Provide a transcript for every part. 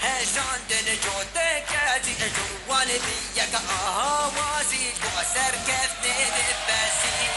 هشان دل جوده کردی جوان بیه که آوازی تو سر کف نده بسی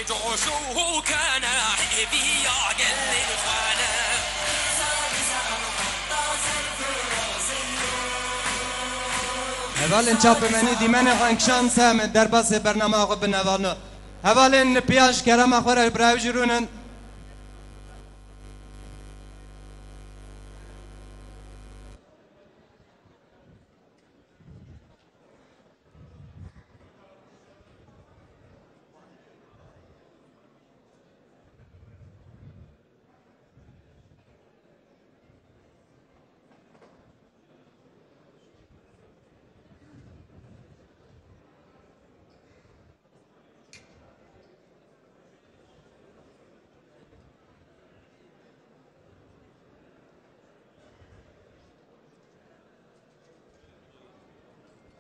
جوشو كان حبي يا قل الخانة هوالن چاپمنی دیمن خانکشان سام در باس برنامه آقا بنوانو هوالن پیاش کرم آخر برای جرونن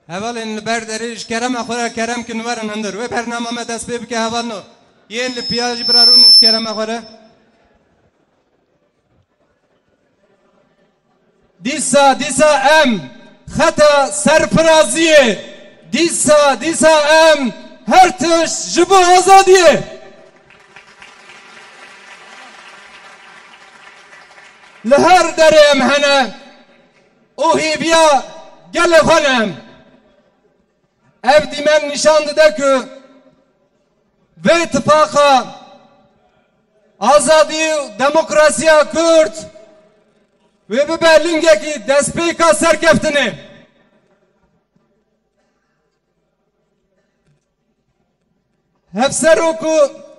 هوالن بردریش کرم آخر کرم کنوارن اندر و برنامه ما دست بی که هوالنو یه پیاج برارونش کرم آخره دیسا ام خطا سرفرازیه دیسا ام هرتش جبو آزادیه لهر درم هنه اوهی بیا گل خانم افدی من نشان داده که و اتفاقا آزادی و دموکراسی کرد و به برلینگه که دست پیکا سرکفتنه هف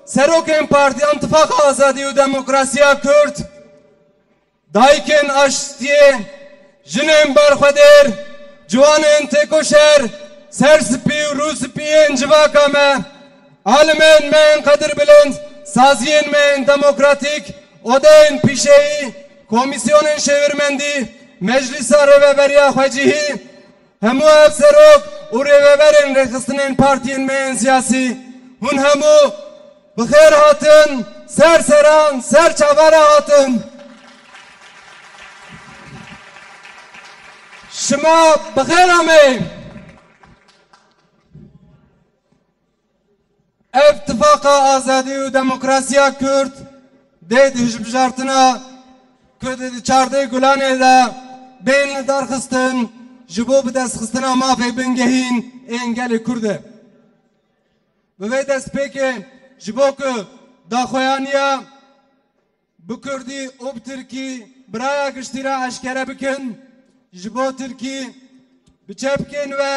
سروک این پارتی اتفاق آزادی و دموکراسی کرد دایکن آشتیه جنین برخودر جوانین تکوشر سرسپی و روسپی انجواکا me عالمین من قدر بلند سازین من دموکراتیک odayın pişeyi komisyonun şevirmendi meclis reveberiya xwecihî hemû ev serok û rêveberên rêxistinên partiyên me yên siyasî hûn hemû bi xêr hatin serseran serçavara hatin şima bi xêr amê ev tifaka azadî û demokrasiya Kürt dê di hilbijartina ku di çardê gulanê de bên darxistin ji bo bi destxistina mafê bingehîn ên gelê Kurd e. Bi vê destpêkê ji bo ku daxuyaniya bi Kurdî û bi Tirkî biraya giştî re eşkere bikin ji bo Tirkî bi çepkên ve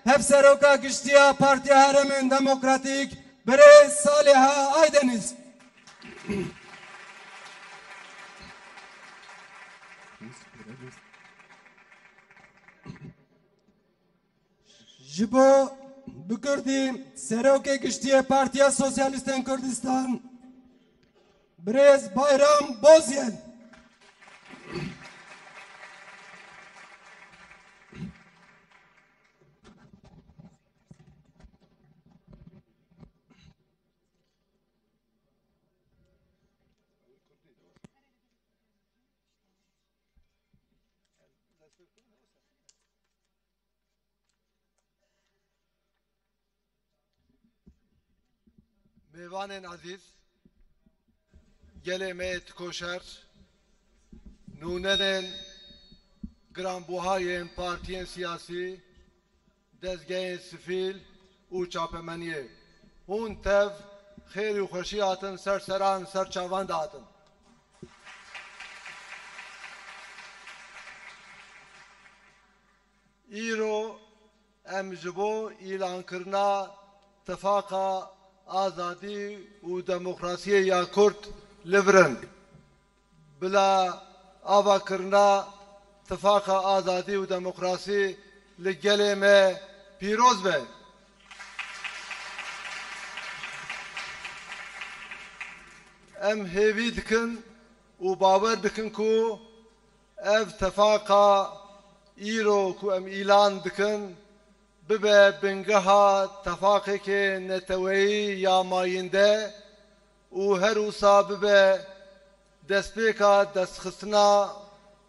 hevseroka giştiya Partiya Herêmên Demokratîk birê Saliha Aydeniz ji bo bi Kurdî serokê giştiye Partiya Sosyalistên Kurdistan birêz Bayram Bozyel Mêvanên aziz, gelê me dikoşer, nûnenên giranbuhayên partiyên siyasî, dezgehên sivîl û çapemeniyê. Hûn tev xêr û xweşî hatin ser seran ser çavan de hatin. Îro em ji bo îlankirina Tifaka Azadî û Demokrasiyê ya Kurd li vir in. Bila avakirina Tifaka Azadî û Demokrasî li gelê me pîroz be. Em hêvî dikin û bawer dikin ku ev Tifaka îro ku em îlan dikin bibe bingeha tefaqekê neteweyî ya mayînde û her wisa bibe destpêka destxistina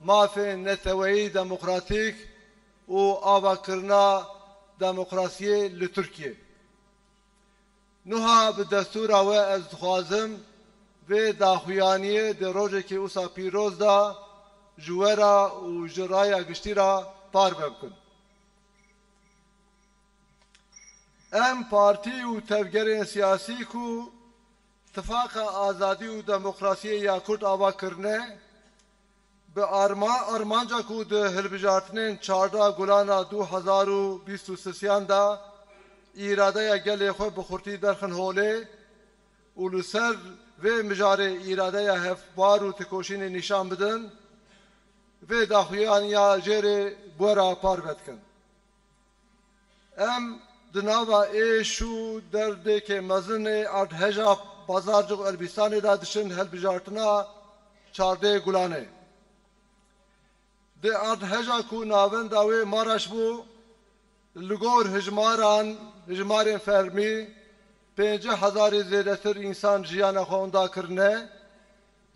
mafên neteweyî demokratîk û avakirina demokrasiyê li Tirkiye. Niha bi destûra we ez dixwazim vê daxuyaniyê di rojekê wisa pîroz da ji we re û ji raya giştî re parve bikin. Em partî û tevgerên siyasî ku Tifaka Azadî û Demokrasiyê ya Kurd ava kirine bi armanca ku di hilbijartinên çarda gulana 2023 da îradeya gelê xwe bi xurtî derxin holê û li ser vê mijarê îradeya hevbar û têkoşînê nîşan bidin, vê daxuyaniya jêrê bwera parve dikin. Em di nava êş û derdekê mezinê erdheja Bazarcık Elbistanê da dişin helbijartina çardê gulanê. Di erdheja ku navenda wê Maraş bû, li gor hijmarên fermî 50,000 zêdetir însan jiyana xwe onda kirine,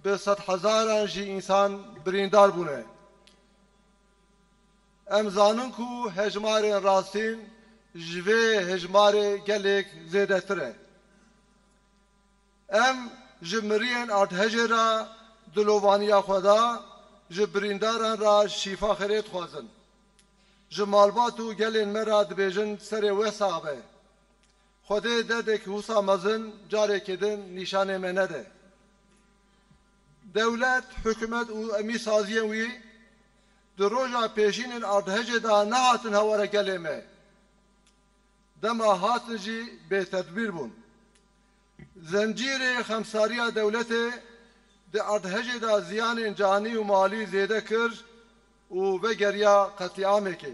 bi 100,000 jî însan birîndar bûne. Em zanin ku hejmarên rastîn ji vê hejmarê gelek zêdetir e. Em ji miriyên erdhejê re dilovaniya xwe da ji birîndaran ra şîfa xêrê dixwazin. Ji malbat û gelên me ra dibêjin serê wesa be. Xwedê derdek wisa mezin carekê din nîşanê me nede. Dewlet, hikûmet û emî saziyên wî di roja pêşînên erdhejê da nehatin hewara gelê me. Dema hatin jî bêtedbîr bûn. Zencîrê xemsariya dewletê di erdhejê da ziyanên canî û malî zêde kir û vegeriya qetîamekê.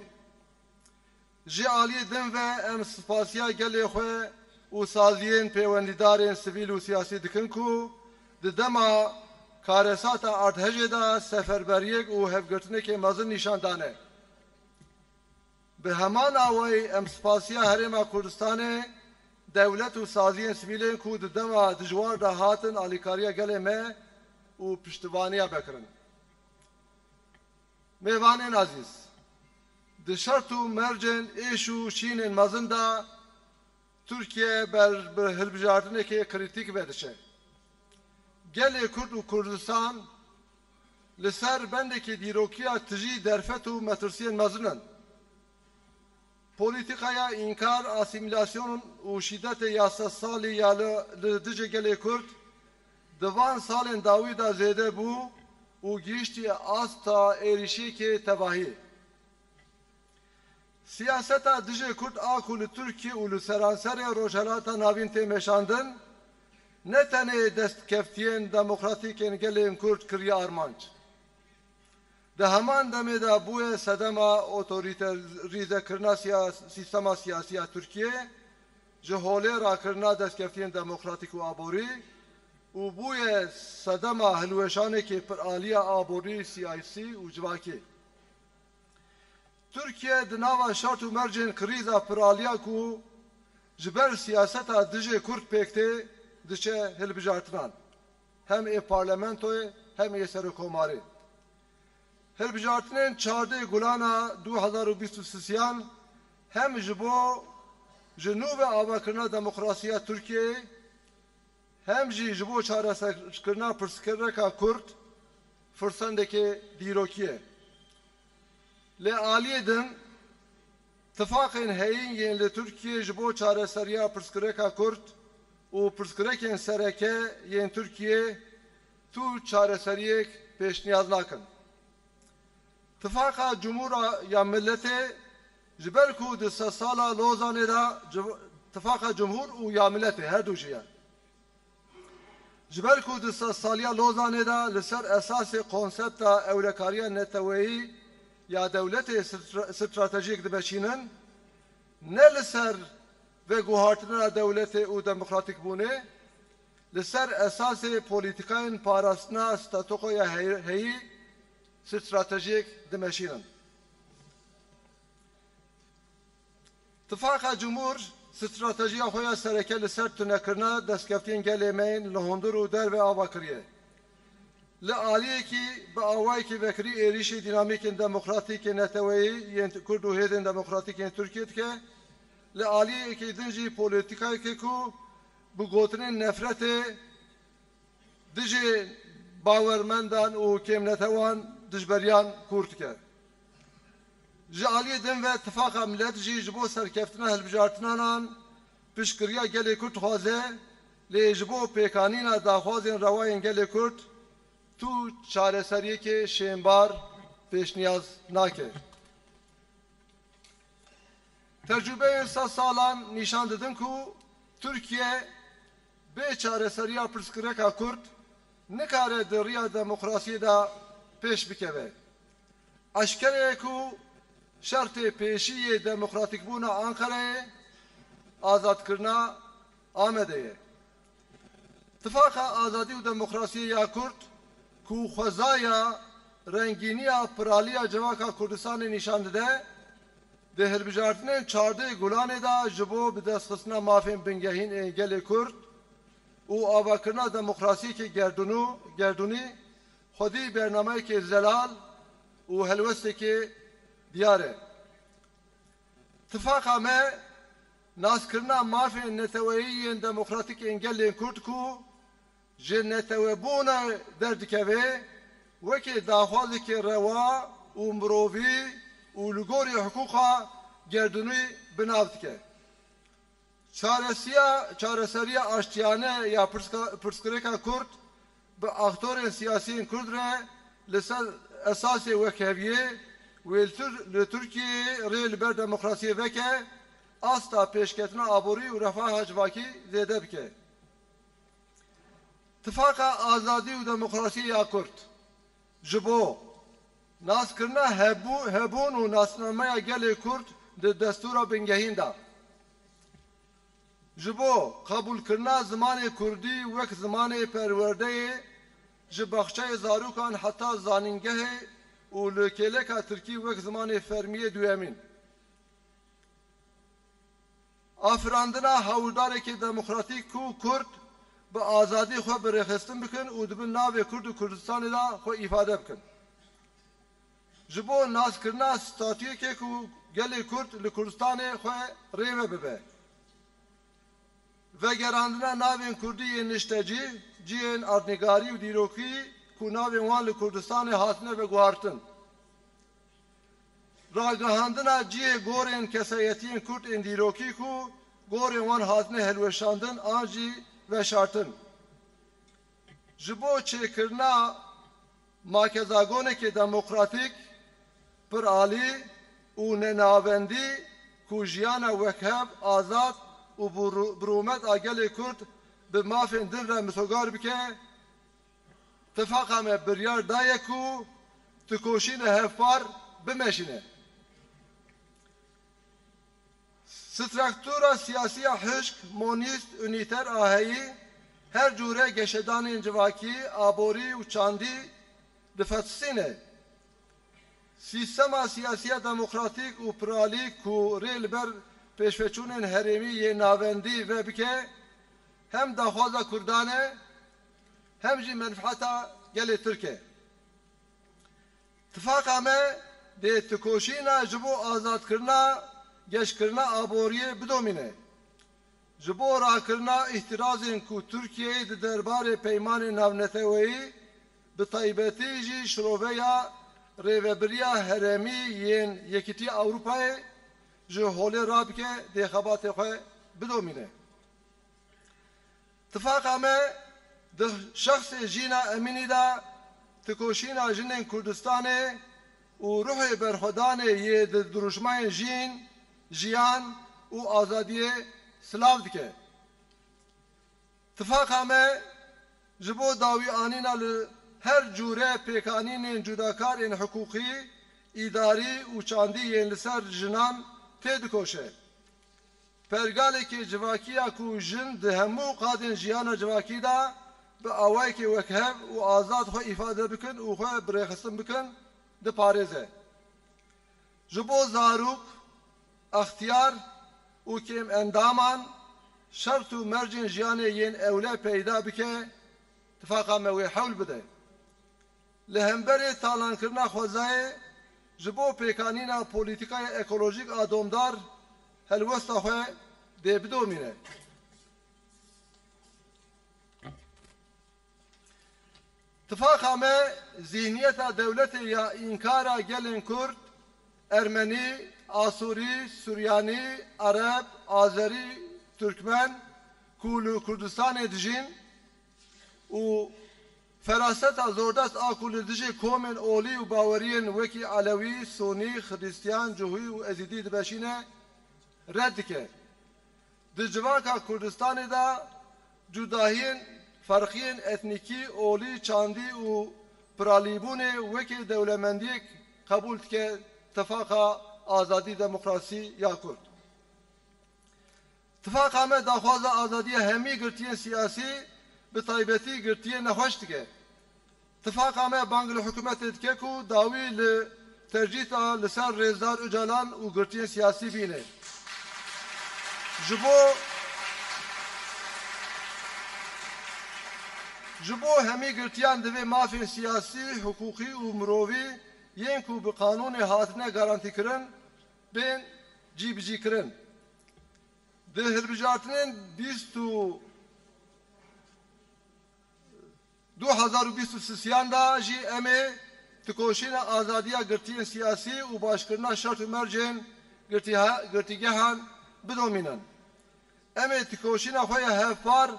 Ji aliyê din ve em spasiya gelê xwe û saziyên pêwendîdarên sivîl û siyasî dikin ku di dema karesata erdhejê da seferberiyek û hevgirtinekê mezin nîşan dane. Bi heman awayî em spasiya Herêma Kurdistanê devlet û saziyên sivîlên ku di dema dijwar da hatin alîkariya gelê me û piştivaniya vekirin. Mêvanên aziz, di şert û mercên êş û şînên mezin da Tirkiye ber bi hilbijartinekê krîtîk vedişe. Gelê Kurd û Kurdistan li ser bendekê dîrokiya tijî derfet û metirsiyên mezin in. Polîtikaya înkar, asîmîlasyon û şîddetê ya sed salî ya li dijî gelê Kurd di van salên dawî da zêde bû û gihîştiye asta êrişîkê tevahî. Siyaseta dijî Kurd a ku li Tirkiye û li seranserê rojhelata navîn tê meşandin, ne tenê destkeftiyên demokratîkên gelên Kurd kiriye armanc. Di heman demê de bûye sedema otorîterîzekirina sîstema siyasî ya Tirkiye, ji holê rakirina destkeftiyên demokratîk û aborî û bûye sedema hilweşanekê piraliya aborî siyasî û civakî. Tirkiye di nava şert û mercên krîza piraliya ku ji ber siyaseta dijî Kurd pêktê diçe hilbijartinan. Hem ê parlamentoyê hem ê serokkomarê. Hilbijartinên çardê gulana 2023 hem ji bo ji nû ve avakirina demokrasiya Tirkiyeyê hem jî ji bo çareserkirina pirsgirêka Kurd firsendekê dîrokî ye. Lê aliyê din tifaqên heyîn yên li Tirkiye ji bo çareseriya pirsgirêka Kurd û pirsgirêkên sereke yên Tirkiye tu çareseriyek pêşniyaz nakin. Tifaqa Cumhura ya Milletê ji ber ku di sed sala Lozanê de Tifaqa Cumhur û ya Milletê her du jî ye. Ji ber ku di sed saliya Lozanê de li ser esasê konsepta ewrekariya neteweyî ya dewletê stratejîk dibeşînin, ne li ser veguhartina dewletê û demokratîk bûnê, li ser esasê polîtikayên parastina statûkoya heyî stratejîk dimeşînin. Tifaqa Cumhur stratejiya xwe ya sereke li ser tunekirina destkeftiyên gelê me li hundir û derve ava kiriye. Li aliyekî bi awayekî vekirî êrişî dînamîkên demokratîkên neteweyî yên Kurd û hêzên demokratîk yên Tirkiye dike, li aliyekî din jî polîtikayekê ku bi gotinên nefretê dijî bawermendan û kêmnetewan dijberiyan kûr dike. Ji aliyê din ve Tifaqa Millet jî ji bo serkeftina hilbijartinanan piştgiriya gelê Kurd dixwaze, lê ji bo pêkanîna daxwazên rewayên gelê Kurd tu çareseriyekê şênbar pêşniyaz nake. Tecrübeyên sed salan nîşan didin ku Tirkiye bê çareseriya pirsgirêka Kurd nikare di rêya demokrasiyê de pêş bikeve. Eşkere ye ku şertê pêşîyê demokratîkbûna Ankarayê azadkirina Amedê ye. Tifaqa azadî û demokrasiyê ya Kurd ku xwezaya rengîniya piraliya civaka Kurdistanê nîşan dide, di hilbijartinên çardê Gulanê de ji bo bi destxistina mafên bingehîn ên gelê Kurd û avakirina demokrasiyekê gerdûnî xwedî bernameyekê zelal û helwestekê diyar e. Tifaqa me naskirina mafên neteweyî demokratîk ên gelên Kurd ku ji netewebûna derdikeve wekî daxwazekê rewa û mirovî û li gorî hukûqa gerdûnî binav dike. Çareseriya aştiyane ya pirsgirêka Kurd bi aktorên siyasî Kurd re li ser esasê wekheviyê wê li Tirkiyeyê rê li ber demokrasiyê veke asta pêşketina aborî û refaha civakî zêde bike. Tifaqa azadî û demokrasiyê ya Kurd ji bo naskirina hebûn û nasnameya gelê Kurd di destûra bingehîn de, ji bo qebûlkirina zimanê Kurdî wek zimanê perwerdeyê ji baxçeyê zarokan heta zanîngehê û li kêleka Tirkî wek zimanê fermiyê duyemîn. Afirandina hewldarekî demokratîk ku Kurd bi azadî xwe birêxistin bikin û dibin navê Kurd û Kurdistanê de xwe îfade bikin. Ji bo naskirina statûyekê ku gelê Kurd li Kurdistanê xwe rêve bibe. Vegerandina navên Kurdî yên niştecî, ciyên erdnîgarî û dîrokî ku navên wan li Kurdistanê hatine veguhartin. Ragihandina ciyê gorên kesayetiyên Kurd ên dîrokî ku gorên wan hatine helweşandin an jî veşartin. Ji bo çêkirina makezagonekê demokratîk, pir alî û nenavendî ku jiyana wekhev, azad û birûmet a gelê Kurd bi mafên din re misogar bike, Tifaqa me biryar daye ku tikoşîne hevpar bimeşîne. Struktura siyasiya hişk, monîst, ünîter a heyî her cure geşedanên civakî, aborî û çandî difetsîne. Sîstema siyasiya demokratîk û piralî ku rê li ber pêşveçûnên herêmî yê navendî ve bike, hem daxwaza Kurdan e, hem jî menfaeta gelê Tirk e. Tifaqa me dê tikoşîna ji bo azadkirina geşkirina aboriyê bidomîne. ji bo rakirina îhtirazên ku Tirkiyeyê di derbarê peymanê navneteweyî bi taybetî jî şiroveya rêveberiya herêmî yên Yekîtiya Ewropayê ji holê rabike dêxebatê xwe bidomîne. Tifaka me di şexsê jîna Emînî de tikoşîna jinên Kurdistanê û ruhê berxwedanê yê di duruşmayên jîn, jiyan û azadiyê silav dike. Tifaka me ji bo dawî anîna li her cûre pêkanînên cudakarên hukûkî, îdarî û çandî yên li ser jinan tê dikoşe. Pergalekê civakiya ku jin di hemû qadên jiyana civakî de bi awayekê wekhev û azad xwe îfade bikin û xwe birêxistin bikin diparêze. Ji bo zarok, extiyar û kêm endaman şert û mercên jiyanê yên ewle peyda bike, tifaka me wê hewl bide. Li hemberê talankirina xwezayê ji bo pêkanîna polîtîkaya ekolojîk a domdar helwesta xwe dê bidomîne. Tifaka me zihniyeta dewletê ya înkara gelên Kurd, Ermenî, Asurî, Suryanî, Arab, Azerî, Türkmen ku li Kurdistanê dijîn û feraseta zordest a ku li dijî komên olî û baweriyên wekî Alewî, Sunî, Xristiyan, Cuhî û Ezîdî dibeşîne red dike. Di civaka Kurdistanê de cudahiyên farqiyên etnîkî, olî, çandî û piralîbûnê wekî dewlemendiyek qebûl dike tifaka azadî demokrasî ya Kurd. Tifaka me daxwaza azadiya hemî girtiyên siyasî bi taybetî girtiyên nexweş dike. Tifaka me bang li hikûmetê dike ku dawî li tercîta li ser Rêzdar Öcalan û girtiyên siyasî bîne. Ji bo hemî girtiyan divê mafên siyasî, hukûkî û mirovî yên ku bi qanûnê hatine garantîkirin bên cîbicîkirin. Di hilbijartinên 2023 da jî em ê tikoşîna azadiya girtiyên siyasî û başkirina şert û mercên girtîgehan bidomînin. Em ê tikoşîna xwe ya hevpar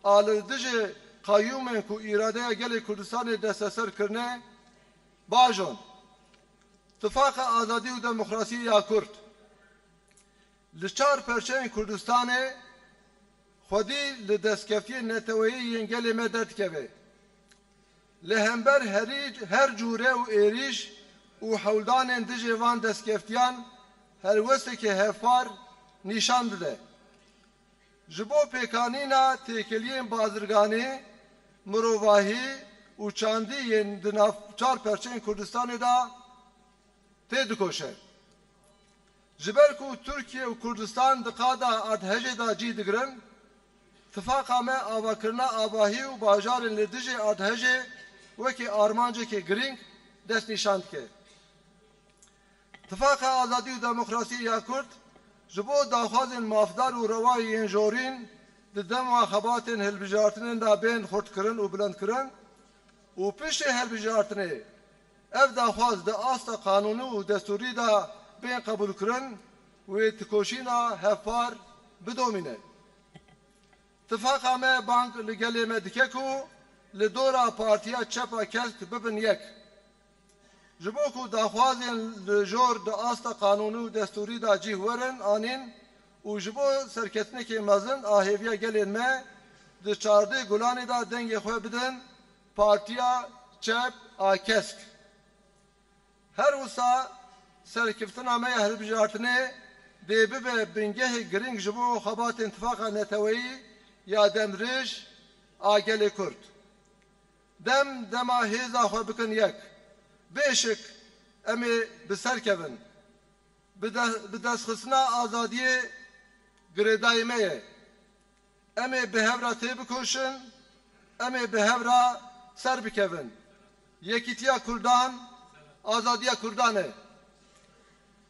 a li dijî qayyûmên ku îradeya gelê Kurdistanê desteser kirine bajon. Tifaka azadî û demokrasî ya Kurd li çar perçeyên Kurdistanê xwedî li destkeftiyê neteweyî yên gelê me derdikeve. Li hember her cûre û êrîş û hewldanên dijî van destskeftiyan helwestekê hevpar nîşan dide. Ji bo pêkanîna têkiliyên bazirganî, mirovahî û çandî yên di nav çar perçeyên Kurdistanê da tê dikoşe. Ji ber ku Tirkiye û Kurdistan di qada erdhejê da cî digirin, tifaka me avakirina abahî û bajarên li dijî erdhejê wekî armancekê girîng dest nîşan dike. Tifaka azadî û demokrasî ya Kurd ji bo daxwazên mafdar û rewayê yên jorîn di dema xebatên hilbijartinên da bên xurtkirin û bilendkirin û piştî hilbijartinê ev daxwaz di asta qanûnî û destûrî da bên qebûlkirin wê tikoşîna hevpar bidomîne. Tifaka me bang li gelê me dike ku li dora partiya çepa kesk bibin yek. Ji bo ku daxwazên li jor di asta qanûnî û destûrî da cih werin anîn û ji bo serketinekê mezin a hêviya gelên me di çardê gulanê da dengê xwe bidin partiya çep a kesk. Her wisa serkeftina me ya hilbijartinê dê bibe bingehê girîng ji bo xebatên tifaka neteweyî ya demdirêj a gelê Kurd. Dem dema hêza xwe bikin yek. Bêşik em ê bi ser kevin. Bi destxistina azadiyê girêdayê me ye. Em ê bi hevra tê bikoşin, em ê bi hevra ser bikevin. Yekîtiya Kurdan, azadiya Kurdan e.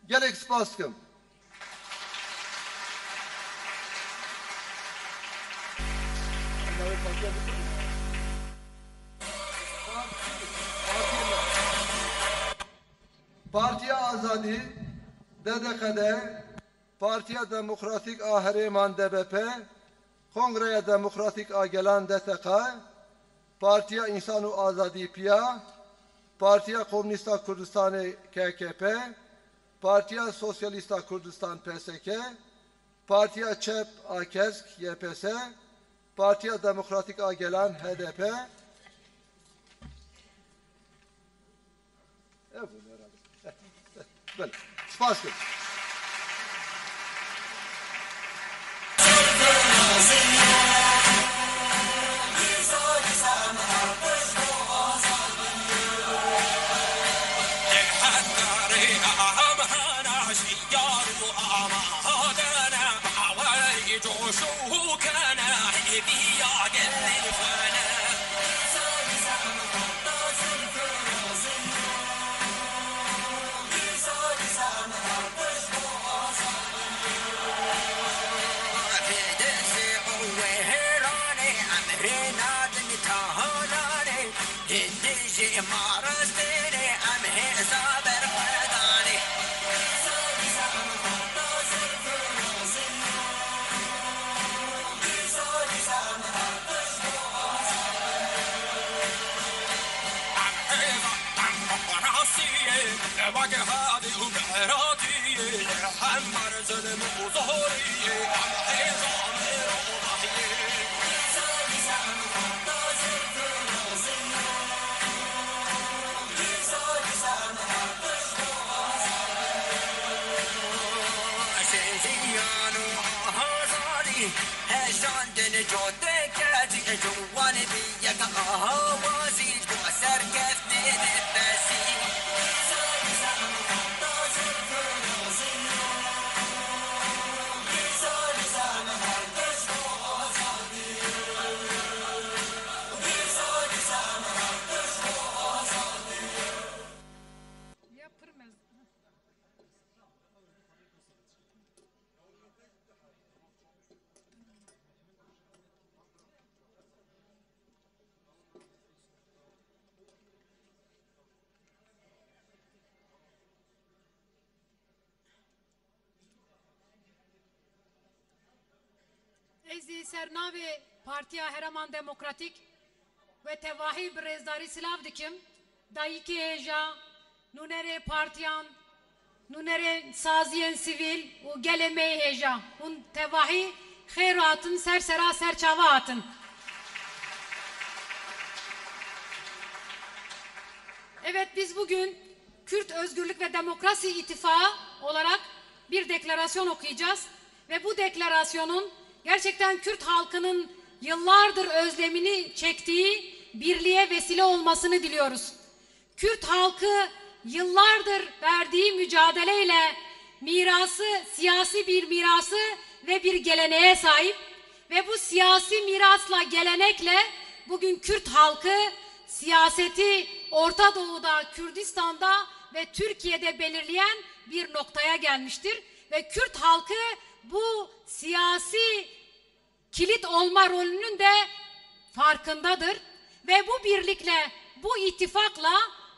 Gelek spas dikim. Partiya Azadi, DDKD, Partiya Demokratik A Herêman DBP, Kongreya Demokratik A Gelan DTK, Partiya İnsan û Azadî PIA, Partiya Komünîsta Kurdistanê KKP, Partiya Sosyalîsta Kurdistan PSK, Partiya ÇEP A KESK YPS, Partiya Demokratik A Gelan HDP. Evet, herhalde. Böyle. Spas kız. Ezi Sernavê Partiya Herêman Demokratîk ve Tevahî bi rêzdarî silav dikim dayîkê hêja nûnerê partiyan nûnerê saziyên sivîl û gelê me hêja hûn tevahî xêr hatin ser sera ser çava hatin. Evet, biz bugün Kürt Özgürlük ve Demokrasi İttifakı olarak bir deklarasyon okuyacağız ve bu deklarasyonun gerçekten Kürt halkının yıllardır özlemini çektiği birliğe vesile olmasını diliyoruz. Kürt halkı yıllardır verdiği mücadeleyle mirası, siyasi bir mirası ve bir geleneğe sahip ve bu siyasi mirasla, gelenekle bugün Kürt halkı siyaseti Orta Doğu'da, Kürdistan'da ve Türkiye'de belirleyen bir noktaya gelmiştir ve Kürt halkı bu siyasi kilit olma rolünün de farkındadır ve bu birlikle, bu ittifakla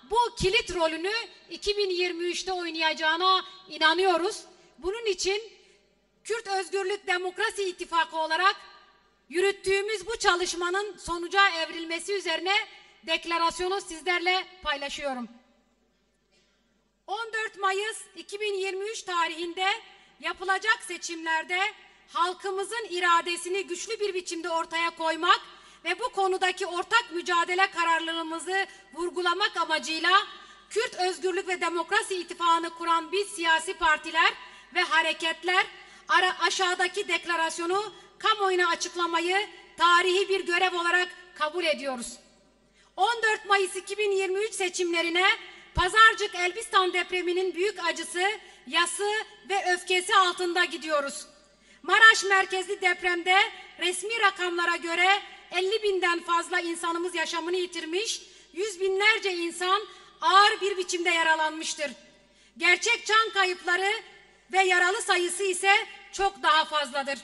bu kilit rolünü 2023'te oynayacağına inanıyoruz. Bunun için Kürt Özgürlük Demokrasi İttifakı olarak yürüttüğümüz bu çalışmanın sonuca evrilmesi üzerine deklarasyonu sizlerle paylaşıyorum. 14 Mayıs 2023 tarihinde yapılacak seçimlerde halkımızın iradesini güçlü bir biçimde ortaya koymak ve bu konudaki ortak mücadele kararlılığımızı vurgulamak amacıyla Kürt Özgürlük ve Demokrasi İttifakı'nı kuran biz siyasi partiler ve hareketler aşağıdaki deklarasyonu kamuoyuna açıklamayı tarihi bir görev olarak kabul ediyoruz. 14 Mayıs 2023 seçimlerine Pazarcık Elbistan depreminin büyük acısı, yası ve öfkesi altında gidiyoruz. Maraş merkezli depremde resmi rakamlara göre 50.000'den fazla insanımız yaşamını yitirmiş, yüz binlerce insan ağır bir biçimde yaralanmıştır. Gerçek can kayıpları ve yaralı sayısı ise çok daha fazladır.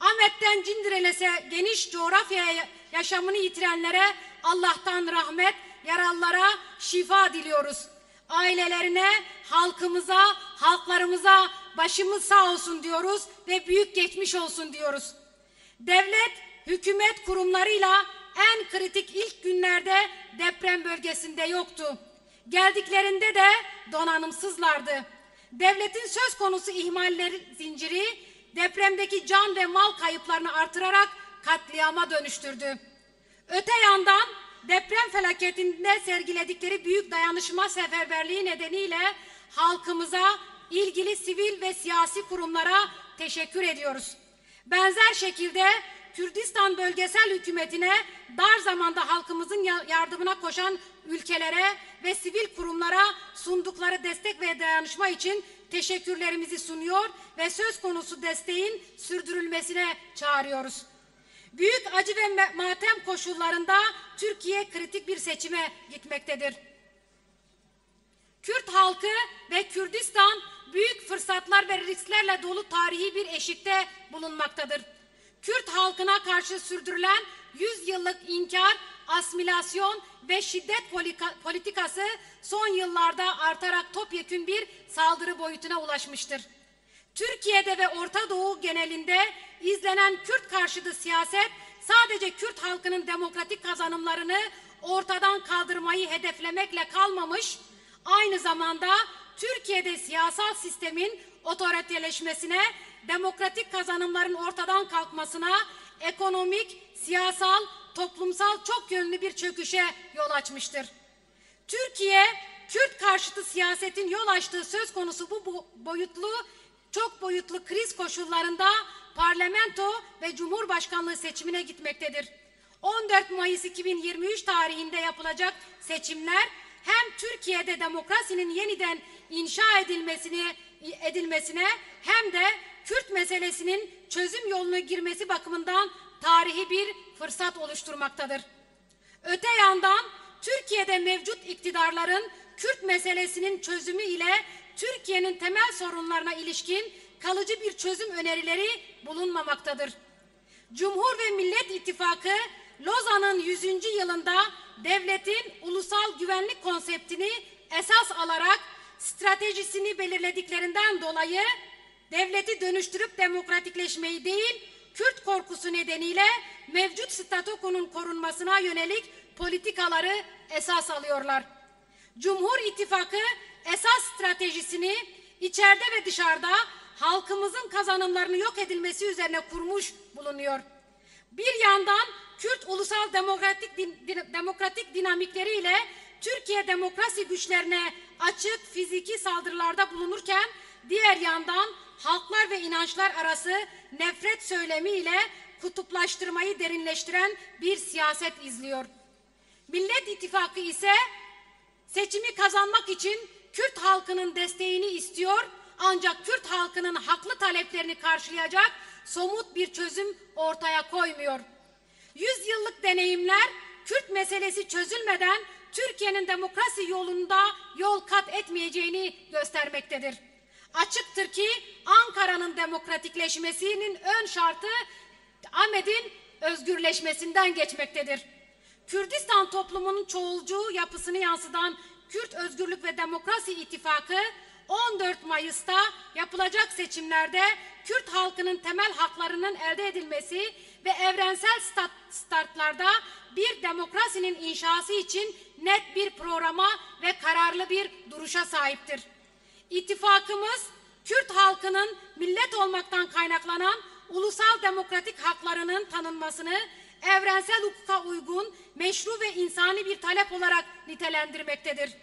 Ahmet'ten Cindireles'e geniş coğrafyaya yaşamını yitirenlere Allah'tan rahmet, yaralılara şifa diliyoruz. Ailelerine, halkımıza, halklarımıza başımız sağ olsun diyoruz ve büyük geçmiş olsun diyoruz. Devlet, hükümet kurumlarıyla en kritik ilk günlerde deprem bölgesinde yoktu. Geldiklerinde de donanımsızlardı. Devletin söz konusu ihmalleri zinciri depremdeki can ve mal kayıplarını artırarak katliama dönüştürdü. Öte yandan deprem felaketinde sergiledikleri büyük dayanışma seferberliği nedeniyle halkımıza, ilgili sivil ve siyasi kurumlara teşekkür ediyoruz. Benzer şekilde Kürdistan Bölgesel Hükümeti'ne dar zamanda halkımızın yardımına koşan ülkelere ve sivil kurumlara sundukları destek ve dayanışma için teşekkürlerimizi sunuyor ve söz konusu desteğin sürdürülmesine çağırıyoruz. Büyük acı ve matem koşullarında Türkiye kritik bir seçime gitmektedir. Kürt halkı ve Kürdistan büyük fırsatlar ve risklerle dolu tarihi bir eşikte bulunmaktadır. Kürt halkına karşı sürdürülen 100 yıllık inkar, asimilasyon ve şiddet politikası son yıllarda artarak topyekün bir saldırı boyutuna ulaşmıştır. Türkiye'de ve Orta Doğu genelinde izlenen Kürt karşıtı siyaset sadece Kürt halkının demokratik kazanımlarını ortadan kaldırmayı hedeflemekle kalmamış, aynı zamanda Türkiye'de siyasal sistemin otoriteleşmesine, demokratik kazanımların ortadan kalkmasına, ekonomik, siyasal, toplumsal çok yönlü bir çöküşe yol açmıştır. Türkiye, Kürt karşıtı siyasetin yol açtığı söz konusu bu çok boyutlu kriz koşullarında parlamento ve cumhurbaşkanlığı seçimine gitmektedir. 14 Mayıs 2023 tarihinde yapılacak seçimler hem Türkiye'de demokrasinin yeniden inşa edilmesine hem de Kürt meselesinin çözüm yoluna girmesi bakımından tarihi bir fırsat oluşturmaktadır. Öte yandan Türkiye'de mevcut iktidarların Kürt meselesinin çözümü ile Türkiye'nin temel sorunlarına ilişkin kalıcı bir çözüm önerileri bulunmamaktadır. Cumhur ve Millet İttifakı Lozan'ın 100. yılında devletin ulusal güvenlik konseptini esas alarak stratejisini belirlediklerinden dolayı devleti dönüştürüp demokratikleşmeyi değil, Kürt korkusu nedeniyle mevcut statükonun korunmasına yönelik politikaları esas alıyorlar. Cumhur İttifakı esas stratejisini içeride ve dışarıda halkımızın kazanımlarını yok edilmesi üzerine kurmuş bulunuyor. Bir yandan Kürt ulusal demokratik dinamikleriyle Türkiye demokrasi güçlerine açık fiziki saldırılarda bulunurken diğer yandan halklar ve inançlar arası nefret söylemiyle kutuplaştırmayı derinleştiren bir siyaset izliyor. Millet İttifakı ise seçimi kazanmak için Kürt halkının desteğini istiyor ancak Kürt halkının haklı taleplerini karşılayacak somut bir çözüm ortaya koymuyor. 100 yıllık deneyimler Kürt meselesi çözülmeden Türkiye'nin demokrasi yolunda yol kat etmeyeceğini göstermektedir. Açıktır ki Ankara'nın demokratikleşmesinin ön şartı Ahmet'in özgürleşmesinden geçmektedir. Kürdistan toplumunun çoğulcu yapısını yansıtan Kürt Özgürlük ve Demokrasi İttifakı 14 Mayıs'ta yapılacak seçimlerde Kürt halkının temel haklarının elde edilmesi ve evrensel standartlarda bir demokrasinin inşası için net bir programa ve kararlı bir duruşa sahiptir. İttifakımız Kürt halkının millet olmaktan kaynaklanan ulusal demokratik haklarının tanınmasını evrensel hukuka uygun, meşru ve insani bir talep olarak nitelendirmektedir.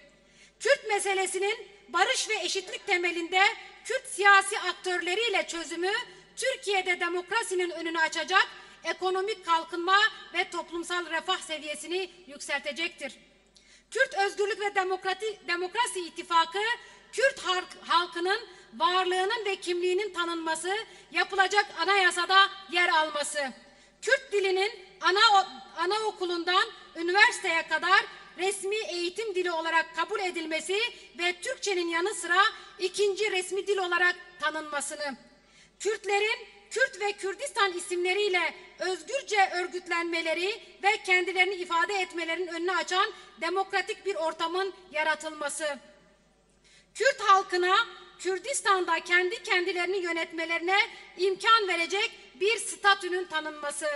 Kürt meselesinin barış ve eşitlik temelinde Kürt siyasi aktörleriyle çözümü Türkiye'de demokrasinin önünü açacak, ekonomik kalkınma ve toplumsal refah seviyesini yükseltecektir. Kürt Özgürlük ve Demokrasi İttifakı, Kürt halkının varlığının ve kimliğinin tanınması, yapılacak anayasada yer alması, Kürt dilinin anaokulundan üniversiteye kadar resmi eğitim dili olarak kabul edilmesi ve Türkçenin yanı sıra ikinci resmi dil olarak tanınmasını, Kürtlerin Kürt ve Kürdistan isimleriyle özgürce örgütlenmeleri ve kendilerini ifade etmelerinin önünü açan demokratik bir ortamın yaratılması. Kürt halkına Kürdistan'da kendi kendilerini yönetmelerine imkan verecek bir statünün tanınması.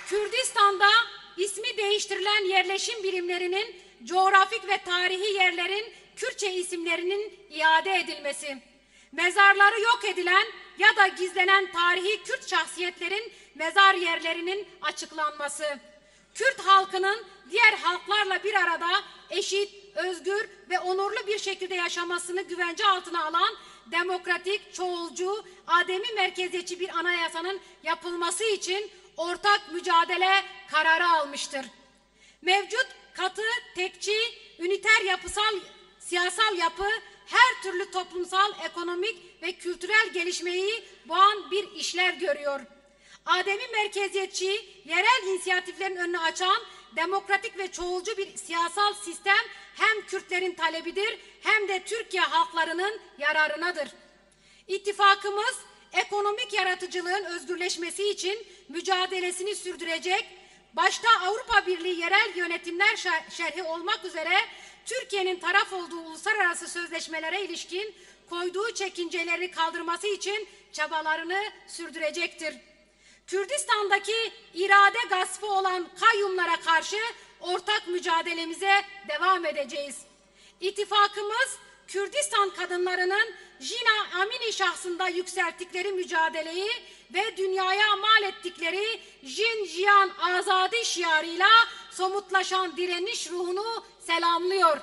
Kürdistan'da ismi değiştirilen yerleşim birimlerinin coğrafik ve tarihi yerlerin Kürtçe isimlerinin iade edilmesi. Mezarları yok edilen ya da gizlenen tarihi Kürt şahsiyetlerin mezar yerlerinin açıklanması. Kürt halkının diğer halklarla bir arada eşit, özgür ve onurlu bir şekilde yaşamasını güvence altına alan demokratik, çoğulcu, ademi merkeziyetçi bir anayasanın yapılması için ortak mücadele kararı almıştır. Mevcut katı, tekçi, üniter siyasal yapı her türlü toplumsal, ekonomik ve kültürel gelişmeyi boğan bir işlev görüyor. Ademi merkeziyetçi, yerel inisiyatiflerin önünü açan demokratik ve çoğulcu bir siyasal sistem hem Kürtlerin talebidir hem de Türkiye halklarının yararınadır. İttifakımız ekonomik yaratıcılığın özgürleşmesi için mücadelesini sürdürecek, başta Avrupa Birliği yerel yönetimler şerhi olmak üzere Türkiye'nin taraf olduğu uluslararası sözleşmelere ilişkin koyduğu çekinceleri kaldırması için çabalarını sürdürecektir. Kürdistan'daki irade gaspı olan kayyumlara karşı ortak mücadelemize devam edeceğiz. İttifakımız Kürdistan kadınlarının Jina Amini şahsında yükselttikleri mücadeleyi ve dünyaya mal ettikleri Jin Jiyan Azadi şiarıyla somutlaşan direniş ruhunu selamlıyor.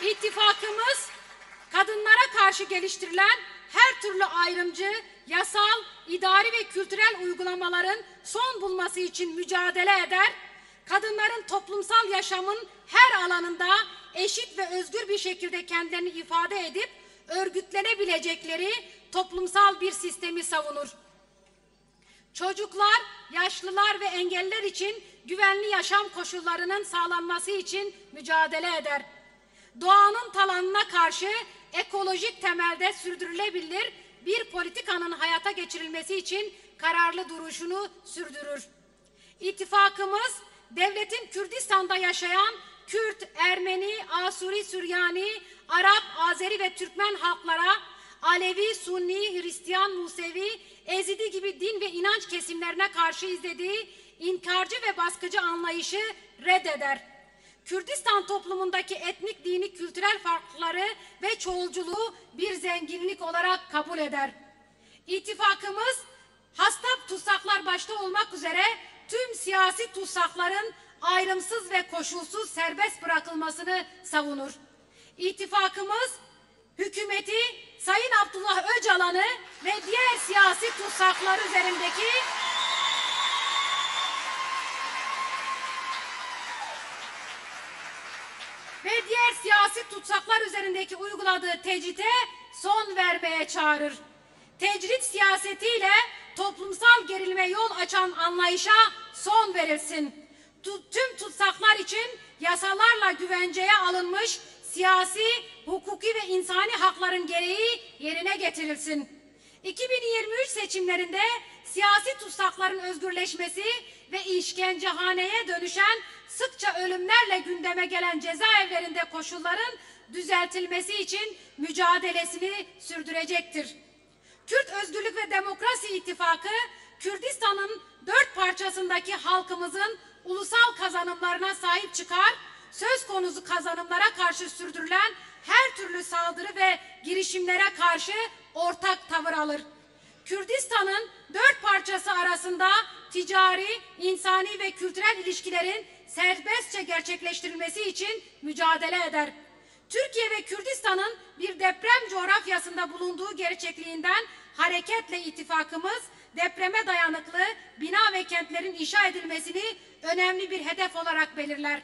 İttifakımız kadınlara karşı geliştirilen her türlü ayrımcı, yasal, idari ve kültürel uygulamaların son bulması için mücadele eder, kadınların toplumsal yaşamın her alanında eşit ve özgür bir şekilde kendilerini ifade edip örgütlenebilecekleri toplumsal bir sistemi savunur. Çocuklar, yaşlılar ve engelliler için güvenli yaşam koşullarının sağlanması için mücadele eder. Doğanın talanına karşı ekolojik temelde sürdürülebilir bir politikanın hayata geçirilmesi için kararlı duruşunu sürdürür. İttifakımız, devletin Kürdistan'da yaşayan Kürt, Ermeni, Asuri, Süryani, Arap, Azeri ve Türkmen halklara, Alevi, Sunni, Hristiyan, Musevi, Ezidi gibi din ve inanç kesimlerine karşı izlediği inkarcı ve baskıcı anlayışı reddeder. Kürdistan toplumundaki etnik, dini, kültürel farklılıkları ve çoğulculuğu bir zenginlik olarak kabul eder. İttifakımız, hasta tutsaklar başta olmak üzere tüm siyasi tutsakların ayrımsız ve koşulsuz serbest bırakılmasını savunur. İttifakımız, hükümeti Sayın Abdullah Öcalan'ı ve diğer siyasi tutsaklar üzerindeki uyguladığı tecrite son vermeye çağırır. Tecrit siyasetiyle toplumsal gerilime yol açan anlayışa son verilsin. Tüm tutsaklar için yasalarla güvenceye alınmış siyasi, hukuki ve insani hakların gereği yerine getirilsin. 2023 seçimlerinde siyasi tutsakların özgürleşmesi ve işkencehaneye dönüşen sıkça ölümlerle gündeme gelen cezaevlerinde koşulların düzeltilmesi için mücadelesini sürdürecektir. Kürt Özgürlük ve Demokrasi İttifakı, Kürdistan'ın 4 parçasındaki halkımızın ulusal kazanımlarına sahip çıkar, söz konusu kazanımlara karşı sürdürülen her türlü saldırı ve girişimlere karşı ortak tavır alır. Kürdistan'ın 4 parçası arasında ticari, insani ve kültürel ilişkilerin serbestçe gerçekleştirilmesi için mücadele eder. Türkiye ve Kürdistan'ın bir deprem coğrafyasında bulunduğu gerçekliğinden hareketle ittifakımız, depreme dayanıklı bina ve kentlerin inşa edilmesini önemli bir hedef olarak belirler.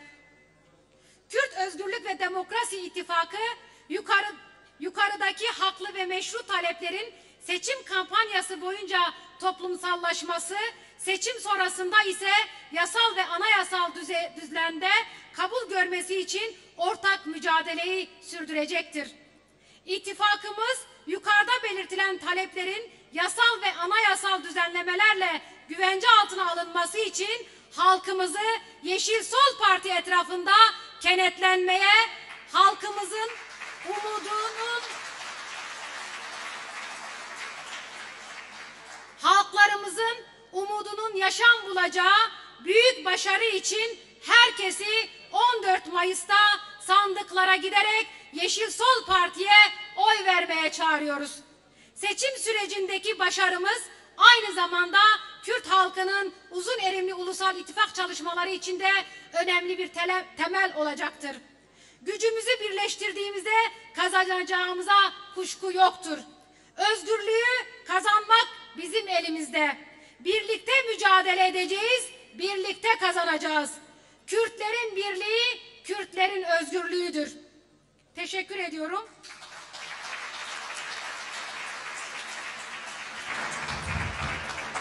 Kürt Özgürlük ve Demokrasi İttifakı, yukarıdaki haklı ve meşru taleplerin seçim kampanyası boyunca toplumsallaşması, seçim sonrasında ise yasal ve anayasal düzlemde kabul görmesi için ortak mücadeleyi sürdürecektir. İttifakımız yukarıda belirtilen taleplerin yasal ve anayasal düzenlemelerle güvence altına alınması için halkımızı Yeşil Sol Parti etrafında kenetlenmeye, halkımızın halklarımızın umudunun yaşam bulacağı büyük başarı için herkesi 14 Mayıs'ta sandıklara giderek Yeşil Sol Parti'ye oy vermeye çağırıyoruz. Seçim sürecindeki başarımız aynı zamanda Kürt halkının uzun erimli ulusal ittifak çalışmaları içinde önemli bir temel olacaktır. Gücümüzü birleştirdiğimizde kazanacağımıza kuşku yoktur. Özgürlüğü kazanmak bizim elimizde. Birlikte mücadele edeceğiz, birlikte kazanacağız. Kürtlerin birliği, Kürtlerin özgürlüğüdür. Teşekkür ediyorum.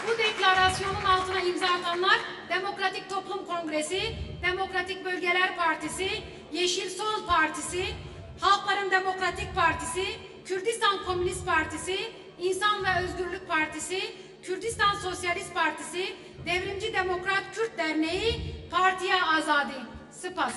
Bu deklarasyonun altına imza atanlar Demokratik Toplum Kongresi, Demokratik Bölgeler Partisi, Yeşil Sol Partisi, Halkların Demokratik Partisi, Kürdistan Komünist Partisi, İnsan ve Özgürlük Partisi, Kürdistan Sosyalist Partisi, Devrimci Demokrat Kürt Derneği, Partiye Azadi. Spas.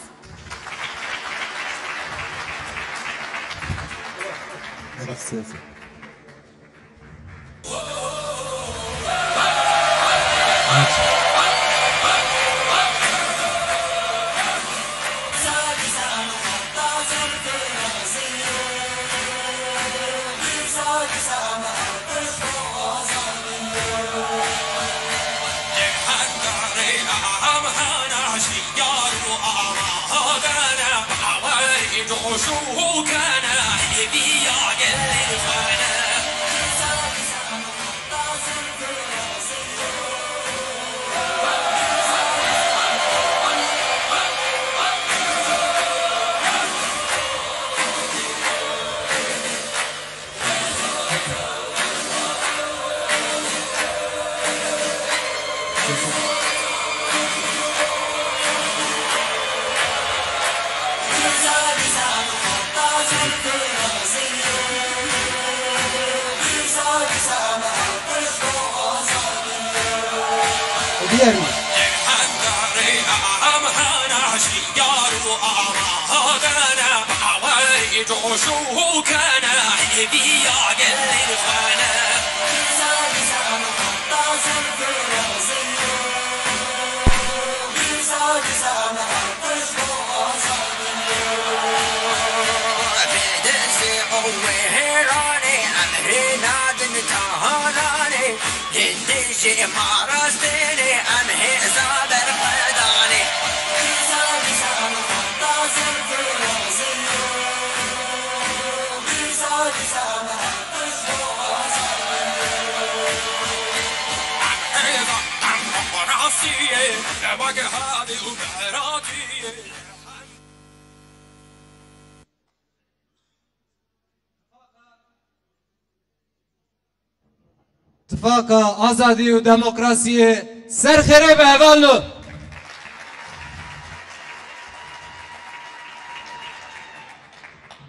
İttifaka, azadi ve demokrasiye serxere ve hevallu.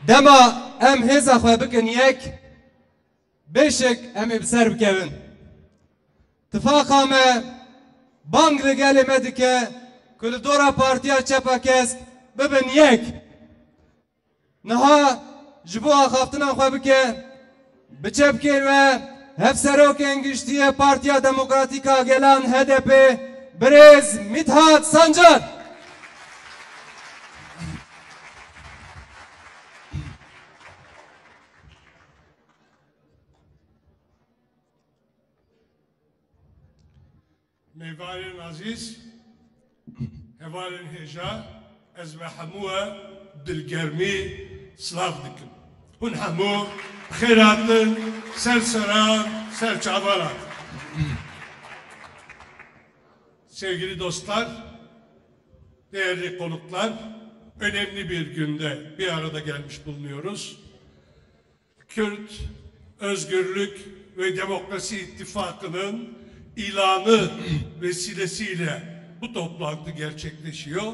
Dema em heza xwe bikin yek, beşik em ê bi ser bikevin. İttifaka me bang li gelê me dike ku li dora partiya Çepakesk bibin yek. Niha ji bo axaftina xwe bike bi çepkên ve hevserokên giştiye Partiya Demokratîka Gelan HDP Birêz Mithat Sancar. Mêvarên aziz, hevalên hêja, ez ve hemû dilgermî silav dikim. Hûn hemû xêratin, serseran, serçavaran. Sevgili dostlar, değerli konuklar, önemli bir günde bir arada gelmiş bulunuyoruz. Kürt Özgürlük ve Demokrasi İttifakı'nın ilanı vesilesiyle bu toplantı gerçekleşiyor.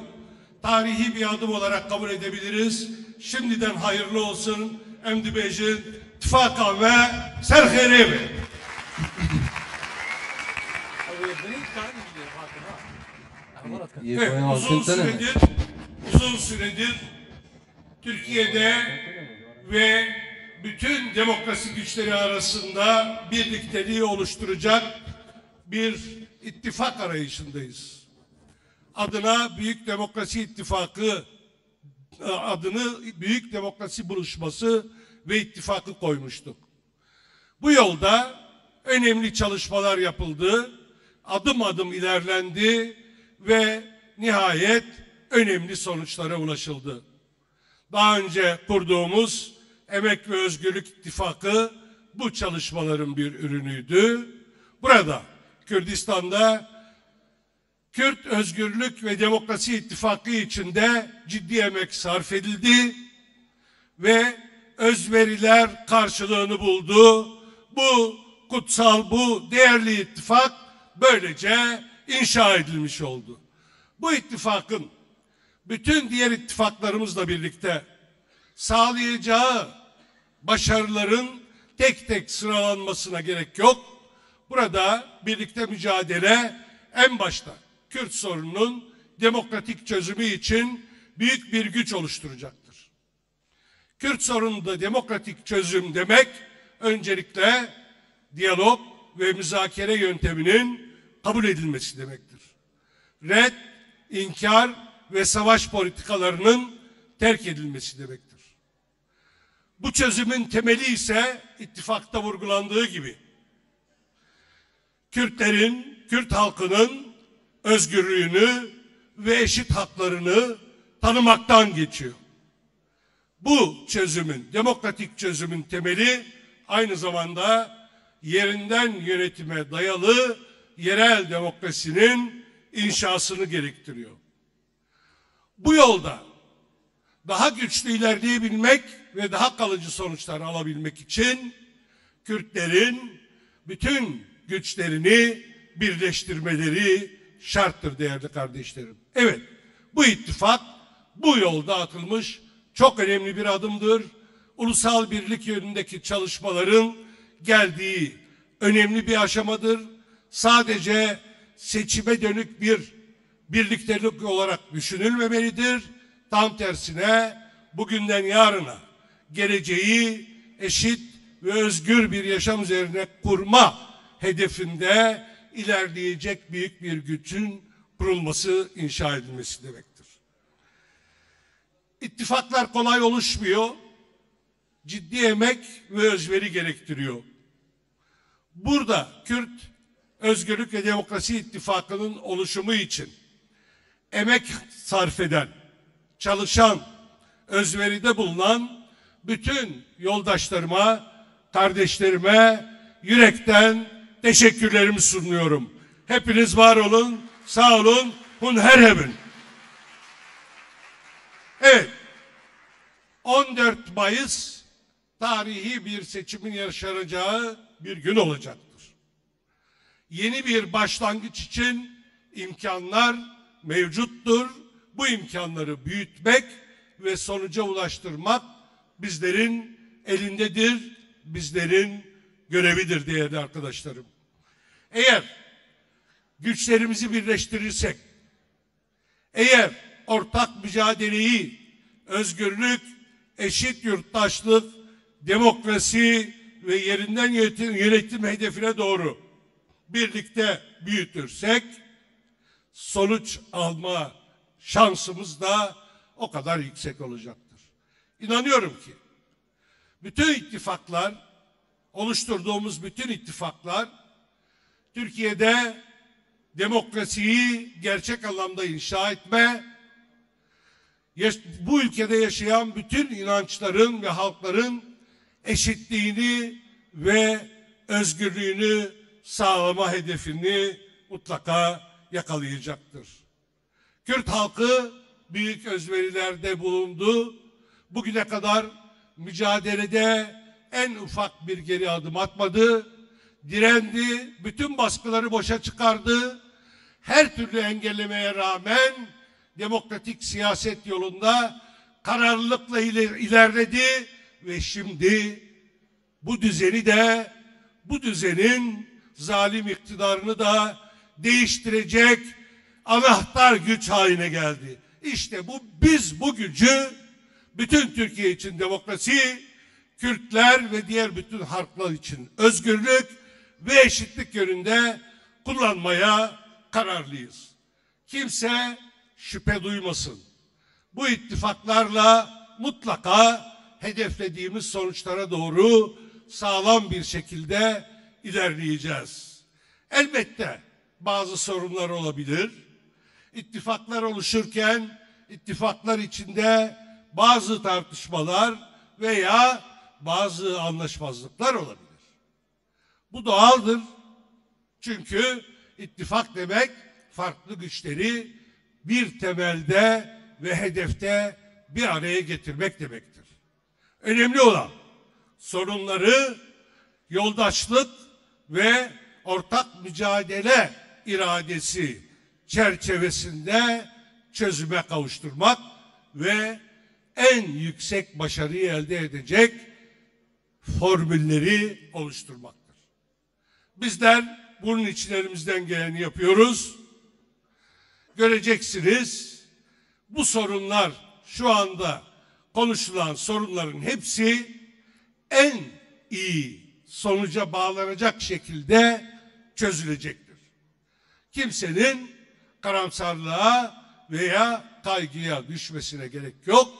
tarihi bir adım olarak kabul edebiliriz. Şimdiden hayırlı olsun. Emdi Bey'in tifaka ve serheri. Evet, uzun süredir Türkiye'de ve bütün demokrasi güçleri arasında birlikteliği oluşturacak bir ittifak arayışındayız. Adına Büyük Demokrasi İttifakı, adını Büyük Demokrasi Buluşması ve İttifakı koymuştuk. Bu yolda önemli çalışmalar yapıldı, adım adım ilerlendi ve nihayet önemli sonuçlara ulaşıldı. Daha önce kurduğumuz Emek ve Özgürlük İttifakı bu çalışmaların bir ürünüydü. Burada Kürdistan'da Kürt Özgürlük ve Demokrasi İttifakı içinde ciddi emek sarf edildi ve özveriler karşılığını buldu. Bu kutsal, bu değerli ittifak böylece inşa edilmiş oldu. Bu ittifakın bütün diğer ittifaklarımızla birlikte sağlayacağı başarıların tek tek sıralanmasına gerek yok. Burada birlikte mücadele en başta Kürt sorununun demokratik çözümü için büyük bir güç oluşturacaktır. Kürt sorununda demokratik çözüm demek öncelikle diyalog ve müzakere yönteminin kabul edilmesi demektir. Red, inkar ve savaş politikalarının terk edilmesi demektir. Bu çözümün temeli ise ittifakta vurgulandığı gibi Kürtlerin, Kürt halkının özgürlüğünü ve eşit haklarını tanımaktan geçiyor. Bu çözümün, demokratik çözümün temeli aynı zamanda yerinden yönetime dayalı yerel demokrasinin inşasını gerektiriyor. Bu yolda daha güçlü ilerleyebilmek ve daha kalıcı sonuçlar alabilmek için Kürtlerin bütün güçlerini birleştirmeleri şarttır değerli kardeşlerim. Evet, bu ittifak bu yolda atılmış çok önemli bir adımdır. Ulusal birlik yönündeki çalışmaların geldiği önemli bir aşamadır. Sadece seçime dönük bir birliktelik olarak düşünülmemelidir. Tam tersine bugünden yarına geleceği eşit ve özgür bir yaşam üzerine kurma hedefinde ilerleyecek büyük bir gücün kurulması, inşa edilmesi demektir. İttifaklar kolay oluşmuyor. Ciddi emek ve özveri gerektiriyor. Burada Kürt Özgürlük ve Demokrasi İttifakı'nın oluşumu için emek sarf eden, çalışan, özveride bulunan bütün yoldaşlarıma, kardeşlerime yürekten teşekkürlerimi sunuyorum. Hepiniz var olun, sağ olun, hun her hebin. Evet, 14 Mayıs tarihi bir seçimin yaşanacağı bir gün olacaktır. Yeni bir başlangıç için imkanlar mevcuttur. Bu imkanları büyütmek ve sonuca ulaştırmak bizlerin elindedir, bizlerin görevidir değerli arkadaşlarım. Eğer güçlerimizi birleştirirsek, eğer ortak mücadeleyi özgürlük, eşit yurttaşlık, demokrasi ve yerinden yönetim hedefine doğru birlikte büyütürsek sonuç alma şansımız da o kadar yüksek olacaktır. İnanıyorum ki bütün ittifaklar, oluşturduğumuz bütün ittifaklar Türkiye'de demokrasiyi gerçek anlamda inşa etme, bu ülkede yaşayan bütün inançların ve halkların eşitliğini ve özgürlüğünü sağlama hedefini mutlaka yakalayacaktır. Kürt halkı büyük özverilerde bulundu. Bugüne kadar mücadelede en ufak bir geri adım atmadı. Direndi, bütün baskıları boşa çıkardı. Her türlü engellemeye rağmen demokratik siyaset yolunda kararlılıkla ilerledi ve şimdi bu düzeni de, bu düzenin zalim iktidarını da değiştirecek anahtar güç haline geldi. İşte biz bu gücü bütün Türkiye için demokrasi, Kürtler ve diğer bütün halklar için özgürlük ve eşitlik yönünde kullanmaya kararlıyız. Kimse şüphe duymasın. Bu ittifaklarla mutlaka hedeflediğimiz sonuçlara doğru sağlam bir şekilde ilerleyeceğiz. Elbette bazı sorunlar olabilir. İttifaklar oluşurken ittifaklar içinde bazı tartışmalar veya bazı anlaşmazlıklar olabilir. Bu doğaldır. Çünkü ittifak demek farklı güçleri bir temelde ve hedefte bir araya getirmek demektir. Önemli olan sorunları yoldaşlık ve ortak mücadele iradesi çerçevesinde çözüme kavuşturmak ve en yüksek başarıyı elde edecek formülleri oluşturmaktır. Bizler bunun için elimizden geleni yapıyoruz. Göreceksiniz, bu sorunlar, şu anda konuşulan sorunların hepsi en iyi sonuca bağlanacak şekilde çözülecektir. Kimsenin karamsarlığa veya kaygıya düşmesine gerek yok.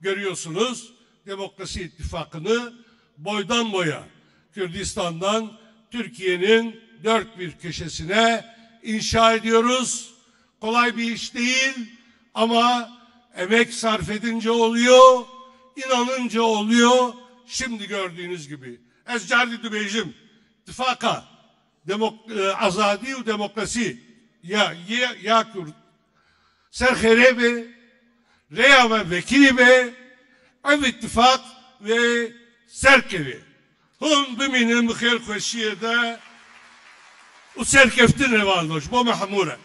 Görüyorsunuz, Demokrasi İttifakı'nı boydan boya Kürdistan'dan Türkiye'nin dört bir köşesine inşa ediyoruz. Kolay bir iş değil ama emek sarf edince oluyor, inanınca oluyor. Şimdi gördüğünüz gibi. Ez cardi dubejim, ittifaka, azadi ve demokrasi, ya Kürt, serhere be, reyame vekili be, ev ittifak ve serkevi. Hun biminin bixir khoşiye de u serkeftin evalnoş, bu mahmure.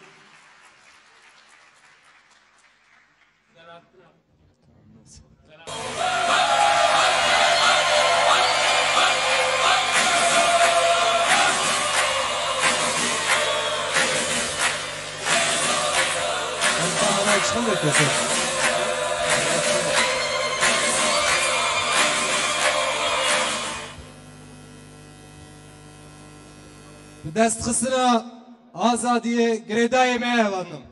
دست خسنا آزادی گردای مهوانم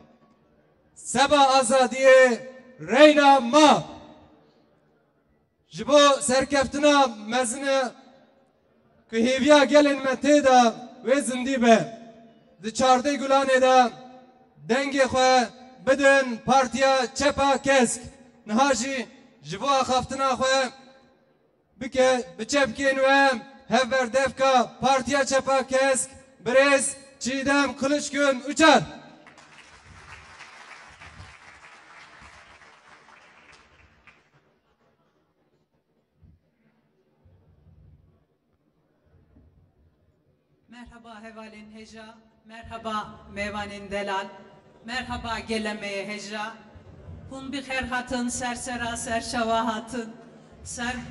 سبا آزادی رینا ما جبو سرکفتنا مزنه که هیویا گلن متیدا و زندی به دی چارده گلانه دا دنگی خواه بدن پارتیا چپا کسک نهاجی جبو خفتنا خواه بکه بچپکین و هفر دفکا پارتیا چپا کسک Brez, Çiğdem, Kılıçgün, Uçar. Merhaba Hevalin Heja, merhaba Mevanin Delal, merhaba Gelemeye Heja. Hun bir herhatın, sersera serşava hatın,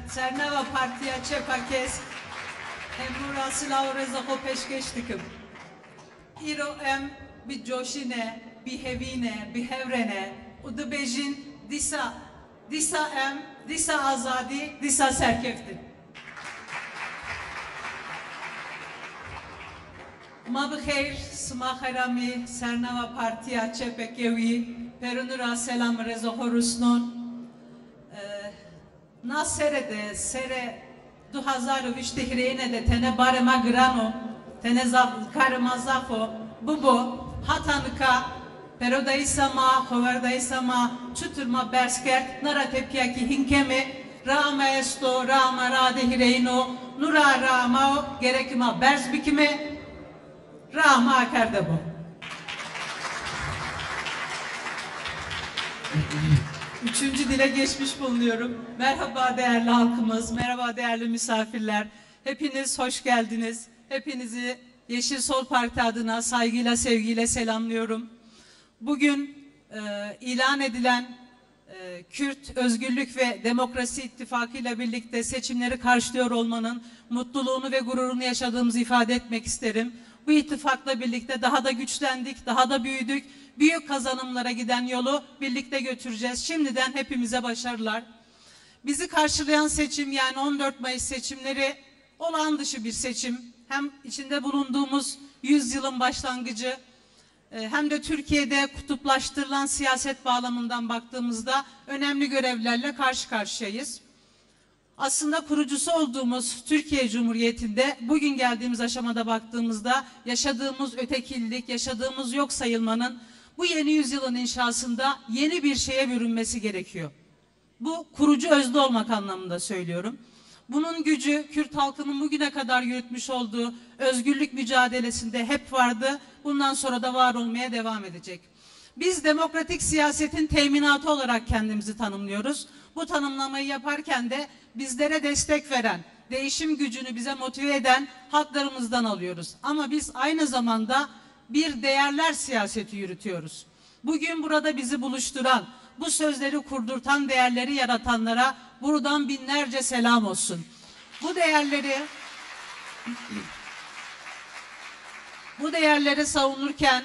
serneva partiya çepakes, Emrura silah rezako peşkeştikim. İro em bir coşine, bir hevine, bir hevrene, udu bejin disa em, disa azadi, disa serkeftin. Ma bixeyr, sma xerami, sernava partiya çepekevi, perunura selam rezako rusnon. Na serede, sere 2003 Tihreyne de tene barema grano, tene karma zafo, bubo, hatanka, perodaysama, hoverdaysama, çuturma berskert, nara tepkiyaki hinkemi, rama esto, rama rade hireyno, nura rama gerekima berz bikimi, rama akerde bu. Üçüncü dile geçmiş bulunuyorum. Merhaba değerli halkımız, merhaba değerli misafirler. Hepiniz hoş geldiniz. Hepinizi Yeşil Sol Parti adına saygıyla, sevgiyle selamlıyorum. Bugün ilan edilen Kürt Özgürlük ve Demokrasi İttifakı ile birlikte seçimleri karşılıyor olmanın mutluluğunu ve gururunu yaşadığımızı ifade etmek isterim. Bu ittifakla birlikte daha da güçlendik, daha da büyüdük. Büyük kazanımlara giden yolu birlikte götüreceğiz. Şimdiden hepimize başarılar. Bizi karşılayan seçim, yani 14 Mayıs seçimleri olağan dışı bir seçim. Hem içinde bulunduğumuz yüzyılın başlangıcı, hem de Türkiye'de kutuplaştırılan siyaset bağlamından baktığımızda önemli görevlerle karşı karşıyayız. Aslında kurucusu olduğumuz Türkiye Cumhuriyeti'nde bugün geldiğimiz aşamada baktığımızda yaşadığımız ötekillik, yaşadığımız yok sayılmanın bu yeni yüzyılın inşasında yeni bir şeye bürünmesi gerekiyor. Bu kurucu özde olmak anlamında söylüyorum. Bunun gücü Kürt halkının bugüne kadar yürütmüş olduğu özgürlük mücadelesinde hep vardı. Bundan sonra da var olmaya devam edecek. Biz demokratik siyasetin teminatı olarak kendimizi tanımlıyoruz. Bu tanımlamayı yaparken de bizlere destek veren, değişim gücünü bize motive eden haklarımızdan alıyoruz. Ama biz aynı zamanda bir değerler siyaseti yürütüyoruz. Bugün burada bizi buluşturan, bu sözleri kurdurtan değerleri yaratanlara buradan binlerce selam olsun. Bu değerleri savunurken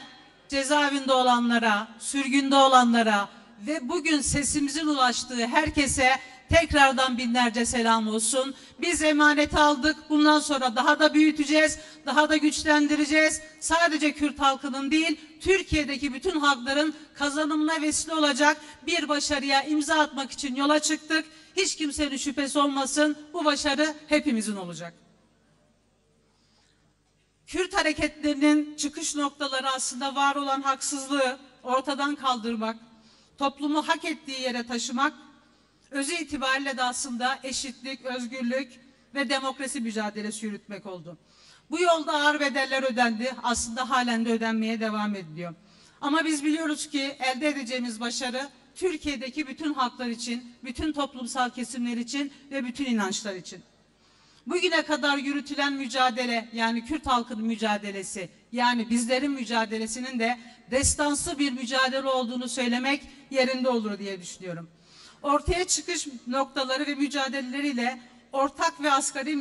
cezaevinde olanlara, sürgünde olanlara ve bugün sesimizin ulaştığı herkese tekrardan binlerce selam olsun. Biz emanet aldık. Bundan sonra daha da büyüteceğiz, daha da güçlendireceğiz. Sadece Kürt halkının değil, Türkiye'deki bütün halkların kazanımına vesile olacak bir başarıya imza atmak için yola çıktık. Hiç kimsenin şüphesi olmasın, bu başarı hepimizin olacak. Kürt hareketlerinin çıkış noktaları aslında var olan haksızlığı ortadan kaldırmak, toplumu hak ettiği yere taşımak, özü itibariyle de aslında eşitlik, özgürlük ve demokrasi mücadelesi yürütmek oldu. Bu yolda ağır bedeller ödendi, aslında halen de ödenmeye devam ediliyor. Ama biz biliyoruz ki elde edeceğimiz başarı Türkiye'deki bütün halklar için, bütün toplumsal kesimler için ve bütün inançlar için. Bugüne kadar yürütülen mücadele, yani Kürt halkının mücadelesi, yani bizlerin mücadelesinin de destansı bir mücadele olduğunu söylemek yerinde olur diye düşünüyorum. Ortaya çıkış noktaları ve mücadeleleriyle ortak ve asgari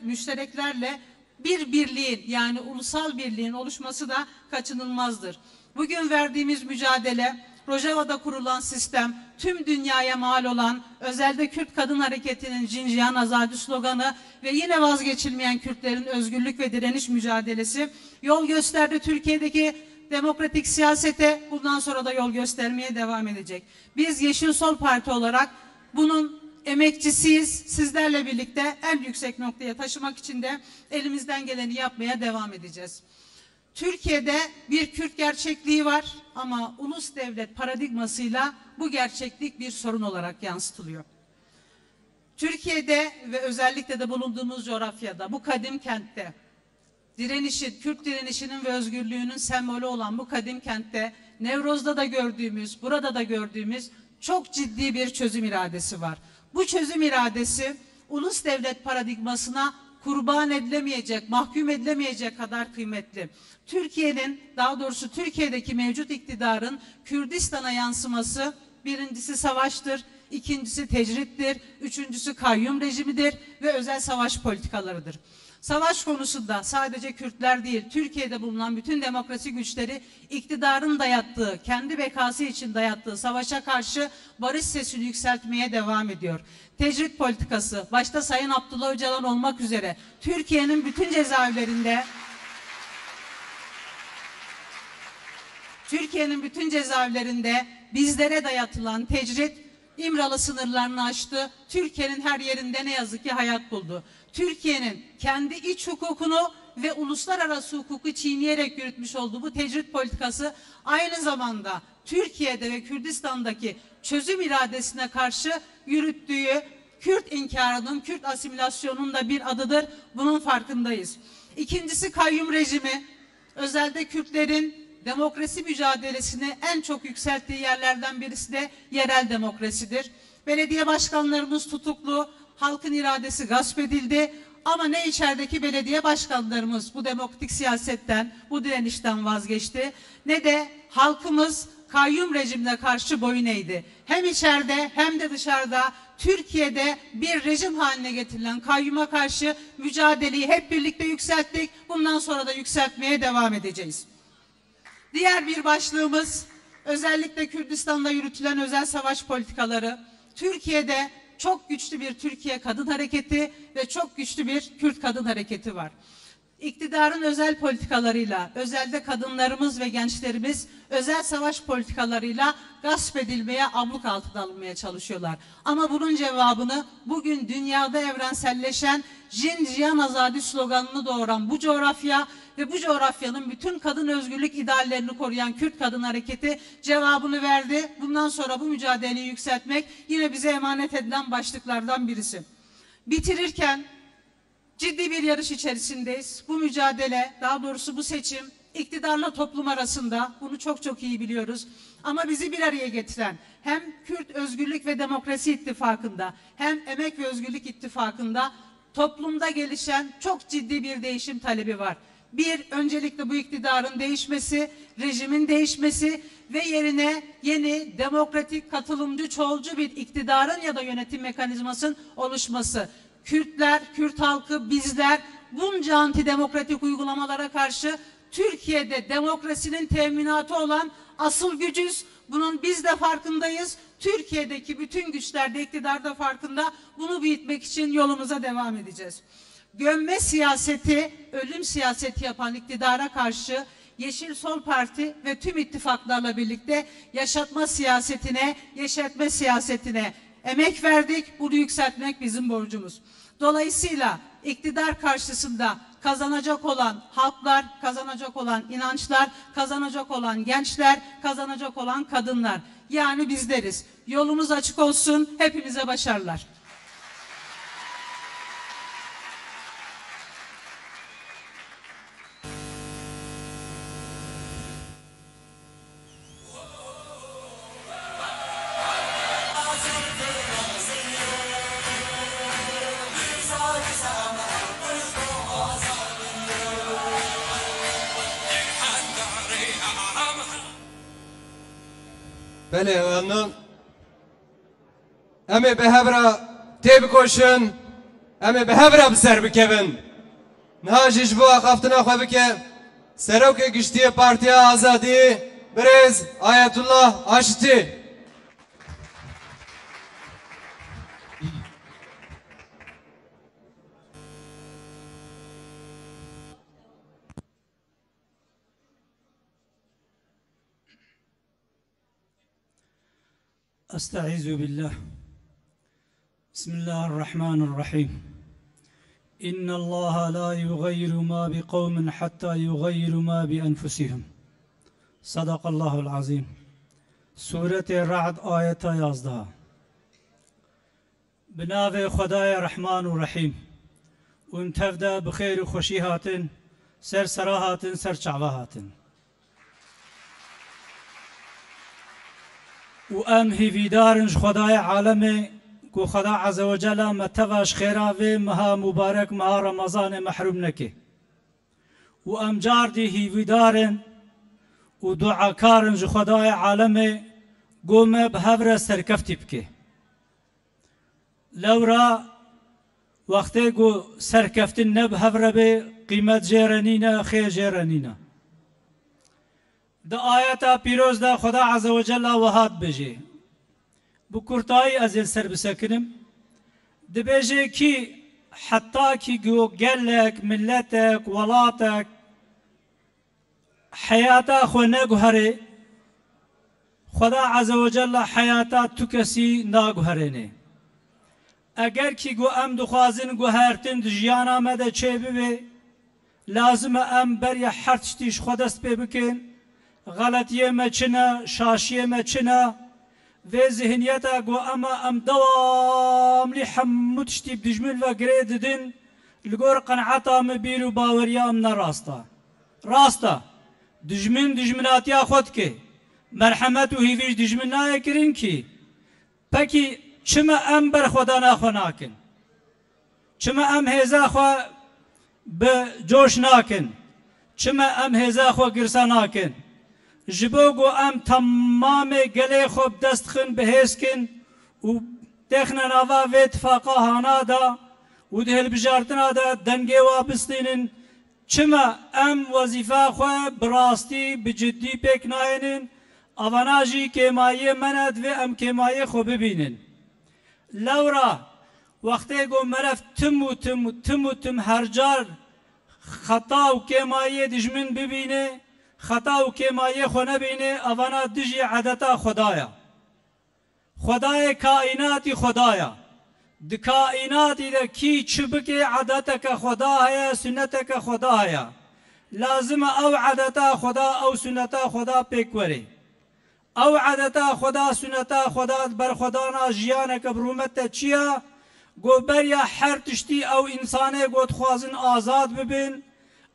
müştereklerle bir birliğin, yani ulusal birliğin oluşması da kaçınılmazdır. Bugün verdiğimiz mücadele, Rojava'da kurulan sistem, tüm dünyaya mal olan, özelde Kürt Kadın Hareketi'nin Jinjiyan Azadi sloganı ve yine vazgeçilmeyen Kürtlerin özgürlük ve direniş mücadelesi yol gösterdi Türkiye'deki demokratik siyasete, bundan sonra da yol göstermeye devam edecek. Biz Yeşil Sol Parti olarak bunun emekçisiyiz. Sizlerle birlikte en yüksek noktaya taşımak için de elimizden geleni yapmaya devam edeceğiz. Türkiye'de bir Kürt gerçekliği var ama ulus devlet paradigmasıyla bu gerçeklik bir sorun olarak yansıtılıyor. Türkiye'de ve özellikle de bulunduğumuz coğrafyada, bu kadim kentte, direnişin, Kürt direnişinin ve özgürlüğünün sembolü olan bu kadim kentte Nevroz'da da gördüğümüz, burada da gördüğümüz çok ciddi bir çözüm iradesi var. Bu çözüm iradesi ulus devlet paradigmasına kurban edilemeyecek, mahkum edilemeyecek kadar kıymetli. Türkiye'nin, daha doğrusu Türkiye'deki mevcut iktidarın Kürdistan'a yansıması birincisi savaştır, ikincisi tecrittir, üçüncüsü kayyum rejimidir ve özel savaş politikalarıdır. Savaş konusunda sadece Kürtler değil, Türkiye'de bulunan bütün demokrasi güçleri iktidarın dayattığı, kendi bekası için dayattığı savaşa karşı barış sesini yükseltmeye devam ediyor. Tecrit politikası, başta Sayın Abdullah Öcalan olmak üzere Türkiye'nin bütün cezaevlerinde bizlere dayatılan tecrit İmralı sınırlarını aştı. Türkiye'nin her yerinde ne yazık ki hayat buldu. Türkiye'nin kendi iç hukukunu ve uluslararası hukuku çiğneyerek yürütmüş olduğu bu tecrit politikası aynı zamanda Türkiye'de ve Kürdistan'daki çözüm iradesine karşı yürüttüğü Kürt inkarının, Kürt asimilasyonunun da bir adıdır. Bunun farkındayız. İkincisi kayyum rejimi. Özelde Kürtlerin demokrasi mücadelesini en çok yükselttiği yerlerden birisi de yerel demokrasidir. Belediye başkanlarımız tutuklu, halkın iradesi gasp edildi ama ne içerideki belediye başkanlarımız bu demokratik siyasetten, bu direnişten vazgeçti, ne de halkımız kayyum rejimine karşı boyun eğdi. Hem içeride hem de dışarıda Türkiye'de bir rejim haline getirilen kayyuma karşı mücadeleyi hep birlikte yükselttik. Bundan sonra da yükseltmeye devam edeceğiz. Diğer bir başlığımız özellikle Kürdistan'da yürütülen özel savaş politikaları. Türkiye'de çok güçlü bir Türkiye Kadın Hareketi ve çok güçlü bir Kürt Kadın Hareketi var. İktidarın özel politikalarıyla, özelde kadınlarımız ve gençlerimiz özel savaş politikalarıyla gasp edilmeye, abluk altına alınmaya çalışıyorlar. Ama bunun cevabını bugün dünyada evrenselleşen Jinjiyan Azadi sloganını doğuran bu coğrafya ve bu coğrafyanın bütün kadın özgürlük ideallerini koruyan Kürt Kadın Hareketi cevabını verdi. Bundan sonra bu mücadeleyi yükseltmek yine bize emanet edilen başlıklardan birisi. Bitirirken ciddi bir yarış içerisindeyiz. Bu mücadele, daha doğrusu bu seçim iktidarla toplum arasında, bunu çok iyi biliyoruz. Ama bizi bir araya getiren hem Kürt Özgürlük ve Demokrasi İttifakı'nda hem Emek ve Özgürlük İttifakı'nda toplumda gelişen çok ciddi bir değişim talebi var. Bir, öncelikle bu iktidarın değişmesi, rejimin değişmesi ve yerine yeni, demokratik, katılımcı, çoğulcu bir iktidarın ya da yönetim mekanizmasının oluşması. Kürtler, Kürt halkı, bizler bunca antidemokratik uygulamalara karşı Türkiye'de demokrasinin teminatı olan asıl gücüz. Bunun biz de farkındayız. Türkiye'deki bütün güçler de iktidarda farkında. Bunu büyütmek için yolumuza devam edeceğiz. Gömme siyaseti, ölüm siyaseti yapan iktidara karşı Yeşil Sol Parti ve tüm ittifaklarla birlikte yaşatma siyasetine, yeşertme siyasetine emek verdik. Bunu yükseltmek bizim borcumuz. Dolayısıyla iktidar karşısında kazanacak olan halklar, kazanacak olan inançlar, kazanacak olan gençler, kazanacak olan kadınlar. Yani bizleriz. Yolumuz açık olsun. Hepinize başarılar. بله ممنون امی به هبرا تیب کوشن امی به هبرا بسر بکبن نهاجش بو اخافتنا خواه بکه سروک گشتی پارتیا آزادی برز آیت الله آشتی أستعيذ بالله بسم الله الرحمن الرحيم إن الله لا يغير ما بقوم حتى يغيروا ما بأنفسهم صدق الله العظيم سورة الرعد آية يازدها بناوي خداي رحمن ورحيم ومتفدا بخير وخشيهات سر سراهات سر شعبهات و ام هیویدارنج خدای عالمه کو خدا عز و جل متواش خیره و مها مبارک مها رمضان محروم نکه و ام جاردی هیویدارن و دعاکارنج خدای عالمه گومه به هفره سرکفتی بکه لورا وقتی گو سرکفتن نب هفره به قیمت جیرانینا خیر جیرانینا ده آیتا پیروز ده خدا عز و جل وهات بجه بکرتای ازل سر بسکنم ده بجه کی حتی کی گو گلک ملتک ولاتک حیاتا خو نگوهره خدا عز و جل حیاتا تو کسی نگوهره نه اگر کی گو ام دخوازن گوهرتن جیانا مده چه ببه لازم ام بریا حرتشتیش خودست ببکن غلطیه مچنه شاشیه مچنه و ذهنیتا گو اما ام دوام لی حمودشتی بدجمل و گرید دن لگور قنعتا مبیرو باوریا ام نراستا راستا دجمناتیا خود که مرحمت و هیویش دجمن نایه کرین کی پکی چما ام بر خدا ناخو ناکن چما ام هزا خو به جوش ناکن چما ام هزا خو گرسا ناکن جبوگو ام تمام گله خوب دست خن بهز کن و دخنا نوا و اتفاقا هانا دا و دهل بجارتنا دا دنگه وابستینن چما ام وظیفه خواه براستی بجدی پیک ناینن اواناجی کمایه مند و ام کمایه خو ببینن لورا وقتی گو مرف تم هر جار خطا و کمایه دجمن ببینه خطا و کمایه خو نبینه اوانا دجی عدتا خدایا خدای کائناتی خدایا د کائناتی دا کی چبکه عدتا که خدا هیا سنتا که خدا هیا لازم او عدتا خدا او سنتا خدا پیکوری او عدتا خدا سنتا خدا بر خدا ناجیانه که برومت چیا گو بریا هر تشتی او انسانه گوت خوازن آزاد ببین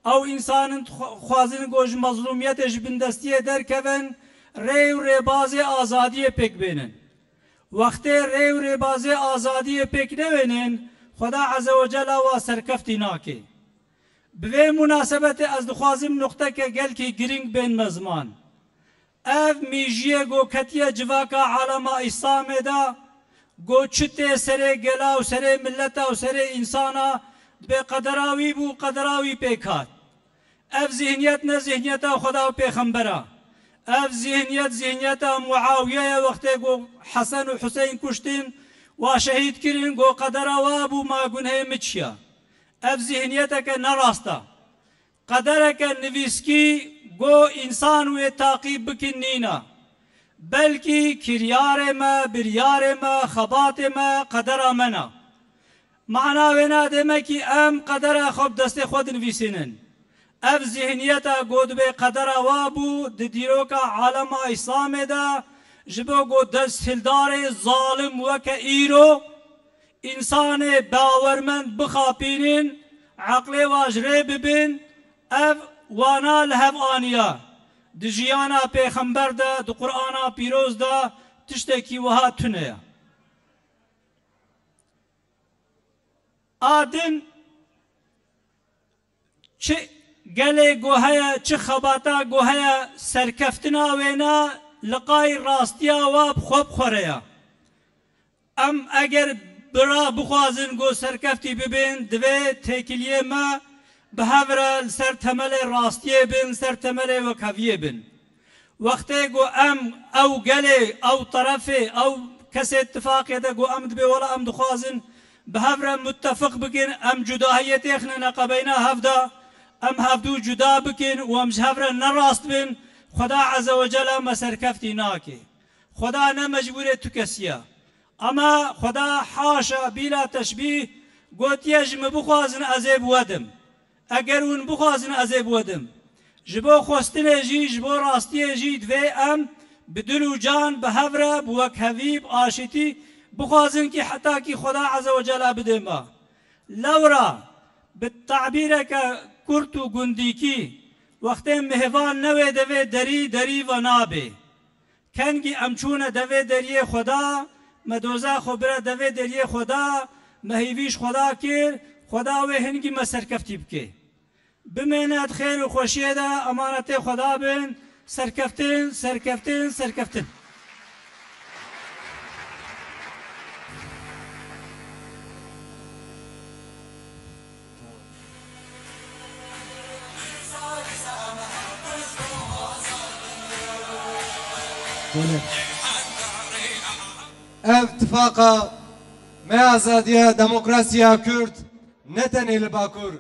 او انسان خوازن گوش مظلومیتش بندستیه درکون ری و ریباز آزادی پیک بینن وقتی ری و ریباز آزادی پیک نبینن خدا عز و جل و سرکفتی ناکه به مناسبت از دخوازم نقطه که گل که گرینگ بین مزمان اف میجیه گو کتیه جواکا عالم اسلام دا گو چته سره گلا و سره ملتا و سره انسانا به قدراوی بو قدراوی پیکات اف ذهنیت نه ذهنیت خدا و پیغمبره اف ذهنیت معاویه وقتی گو حسن و حسین کشتین و شهید کرین گو قدراوا بو ما گنه مچیا اف ذهنیت که نراستا قدره که نویسکی گو انسان و تعقیب بکن نینا بلکی کریار ما بریار ما خبات ما قدر منا معنا وینا دمه کی ام قدر خوب دست خود نویسینن اف ذهنیتا گود به قدر وابو د دیروکا عالم اسلام دا جبو گو دست هلدار ظالم وک ایرو انسان باورمند بخاپینین عقل واجره ببین اف وانا لهف آنیا د جیانا پیغمبر دا د قرآنا پیروز دا تشتکی وها تونه آدن چه گله گوهیا چه خباتا گوهیا سرکفتنا وینا لقای راستیا واب خوب خوریا ام اگر برا بخوازن گو سرکفتی ببین دوی تکلیه ما به هفره سر تمل راستیه بین سر تمل وکاویه بین وقتی گو ام او گله او طرفه او کسی اتفاقیه ده گو ام دبی ولا ام دخوازن به هفره متفق بکن ام جداهیت اخنا نقبینا هفده ام هفدو جدا بکن و ام هفره نراست بین خدا عز و جل ما سرکفتی ناکه خدا نمجبوره تو کسیه اما خدا حاشا بلا تشبیه گوتیج مبخوازن عذاب ودم اگر اون بخوازن عذاب ودم جبو خوستنه جی جبو راستیه جی دوی ام بدل و جان به هفره بوک حبیب آشتی بخوازن که حتی که خدا عز و جل بده ما لورا بالتعبیر که کرت و گندیکی وقتی مهوان نوی دوی دری و نابه کنگی امچون دوی دری خدا مدوزه خبره دوی دری خدا مهیویش خدا کر خدا و هنگی ما سرکفتی بکه بمینت خیر و خوشیه ده امانت خدا بین سرکفتن اتفاقا ما آزادیه دموکراسیا کرد نتنی لباکور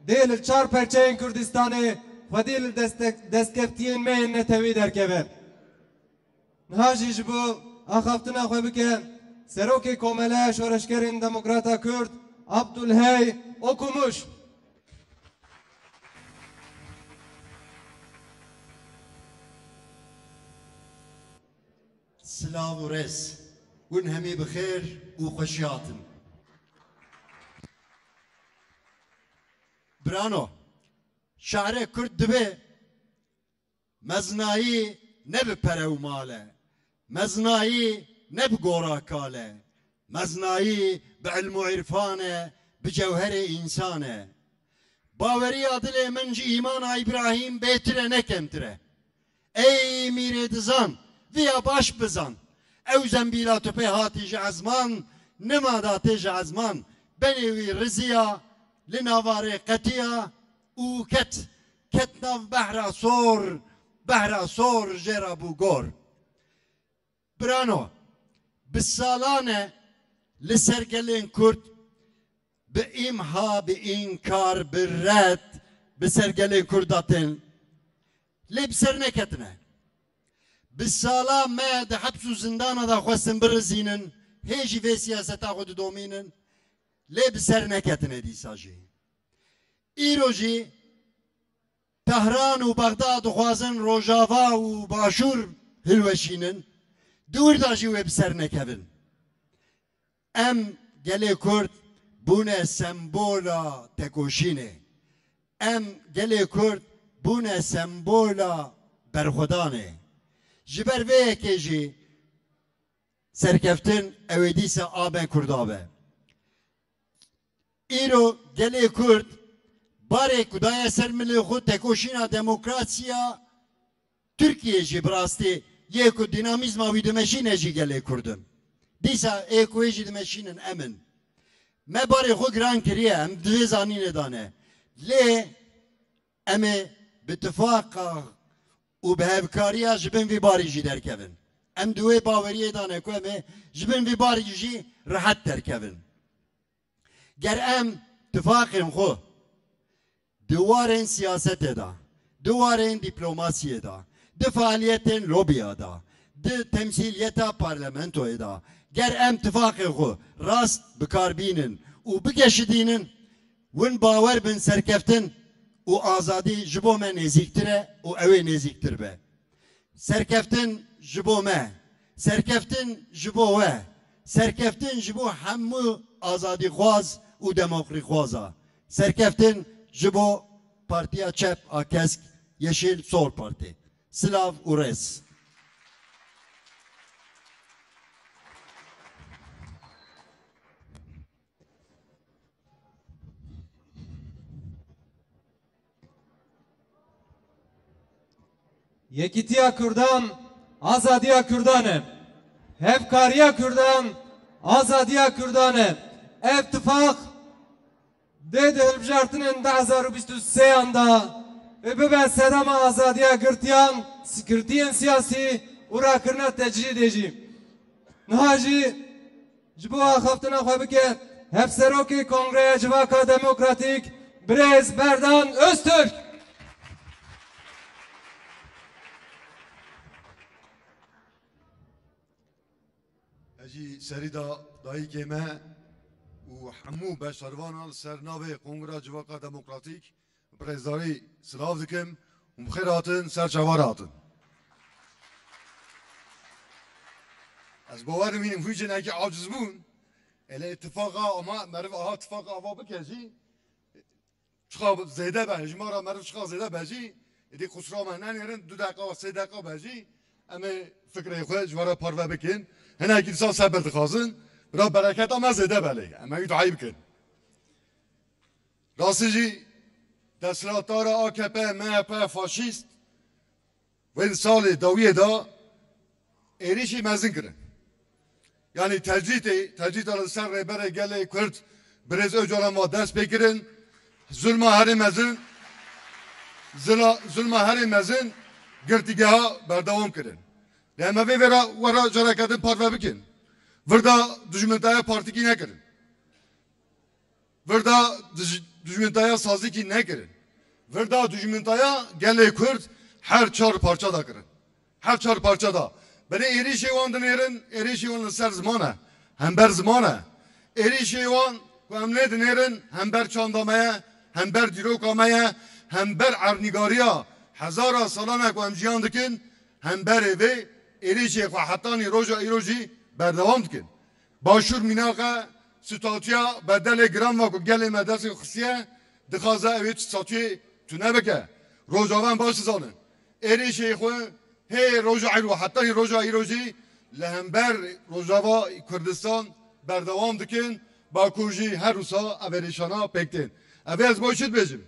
دیل چار پرچه کردستانه و دیل دستکفتین می نتوی درکبه نهاجی جبو آخافتنا خواه بکه سروکی کومله شورشگرین دموکراتا کرد عبدالهی اوکوموش سلام و رس ون همی بخیر و خوشیاتن برانو شعر کرد دبه مزنایی نب پرو ماله مزنایی نب گورا کاله مزنایی به علم و عرفانه به جوهر انسانه باوری عدل منجی ایمان ابراهیم بهتره نکمتره ey miredizan via baş bizan ev zembila tüpe hati ji azman nema da te ji azman benevi riziya linavare qetiya u ket nav behra sor jera bu gor برانو بالسالانة لسرقلين كرد بإمها بإنكار بالرد بسرقلين كرداتين ليه بسرنا كتنا بالسالان ما ده حبس وزندانة ده خوستن برزينن هيجي في سياسة تاخد دومينن ليه بسرنا كتنا دي ساجي إيروجي طهران وبغداد وخوازن روجافا وباشور هلوشينن دور داجی و بسر نکبن. گله کرد بونه سمبولا تکوشینه. گله کرد بونه سمبولا برخودانه. جبر وی که جی سرکفتن اویدیس آبه کردابه. ایرو گله کرد باره کدای سرملی خود تکوشینا دموکراسیا Türkiye jî bi rastî yê ku dînamîzma wî dimeşîne jî gelê Kurdin. Dîsa ê ku wê jî dimeşînin em in. Me barê xwe giran kiriye em divê zanînê dane. Lê em ê bi tifaqa û bi hevkariya ji bin vî barî jî derkevin. Em di wê baweriyê dane ku em ê ji bin vî barî jî rihet derkevin. Ger em tifaqên xwe di warên siyasetê da, di warên dîplomasiyê da, di faaliyetên lobiya da, di temsiliyeta parlamentoyê da, ger em tifaqê xwe rast bikarbînin û bikeşidînin, win bawer bin serkeftin û azadî ji bo me nêzîktir e û ew ê nêzîktir be. Serkeftin ji bo me, serkeftin ji bo we, serkeftin ji bo hemû azadîxwaz û demokratîxwaza. Serkeftin ji bo Partiya Çep a Kesk Yeşil Sol Parti. Silav û rêz. Yekîtiya Kurdan, azadiya Kurdan e. Hevkariya Kurdan, azadiya Kurdan e. Ev tifaq dê hilbijartinên 2023 yanda bibe sedema azadiya girtiyan girtiyên siyasî û rakirina tecrîdê jî. Niha jî ji bo axaftina xwe bike hevserokê Kongreya Civaka Demokratîk Birêz Berdan Öztürk. Ejî serîda dayîkê me û hemû beşervanan ser navê Kongreya Civaka Demokratîk Birêzdarî silav dikim û bi xêr hatin ser çavar hatin. Ez bawer dimînim hû cinekî aciz bûn, elê itifaqa ama meriv aha itifaqa ava bike jî çiqa zêde be, ji mara meriv çiqa zêde be jî êdî qusra me nenêrin 2 deqa sê deqa be jî em ê fikrê xwe ji were parve bikin. Hinekî dîsa seber dixwazin, bira bereketa me zêde be lê. Em ê duayî bikin. Rastî jî desthilatdara AKP, MHP, faşîst wê salê dawiyê da êrişî mezin kirin. Yani tecrîta li ser rêberê gelê Kurd Birêz Öcalan wa dest pê kirin, zulma herê mezin, zulma herê mezin girtîgeha berdewam kirin. Em ê wera careketin parve bikin. Virda dijmentaya partikî nekirin. Virda dijmentaya sazîkî nekirin. Virda dijmentaya gelê Kurd her 4 parça da kirin. Her 4 parça da. Beni êrişê wan dinêrin, êrişê wan li ser ziman e, hember ziman e. Êrişê wan ku em nê dinêrin hember çanda me ye, hember dîroka me ye, hember ernîgariya hezara salan e ku em jiyan dikin, hemberê vê êrişê xwe hetanî roja îro jî berdewam dikin. Başûr mînaxa statûya bedelê giran ve ku gelê me destê xistiye dixwaze ew ê statûyê tune bike. Rojavan baş dizanin. Êrişê xwe hey roja îro hetanî roja îro jî li hember Rojava Kurdistan berdewam dikin. Bakur jî her wisa ev êrîşana pêktin. Ev ez bo çi dibêjim?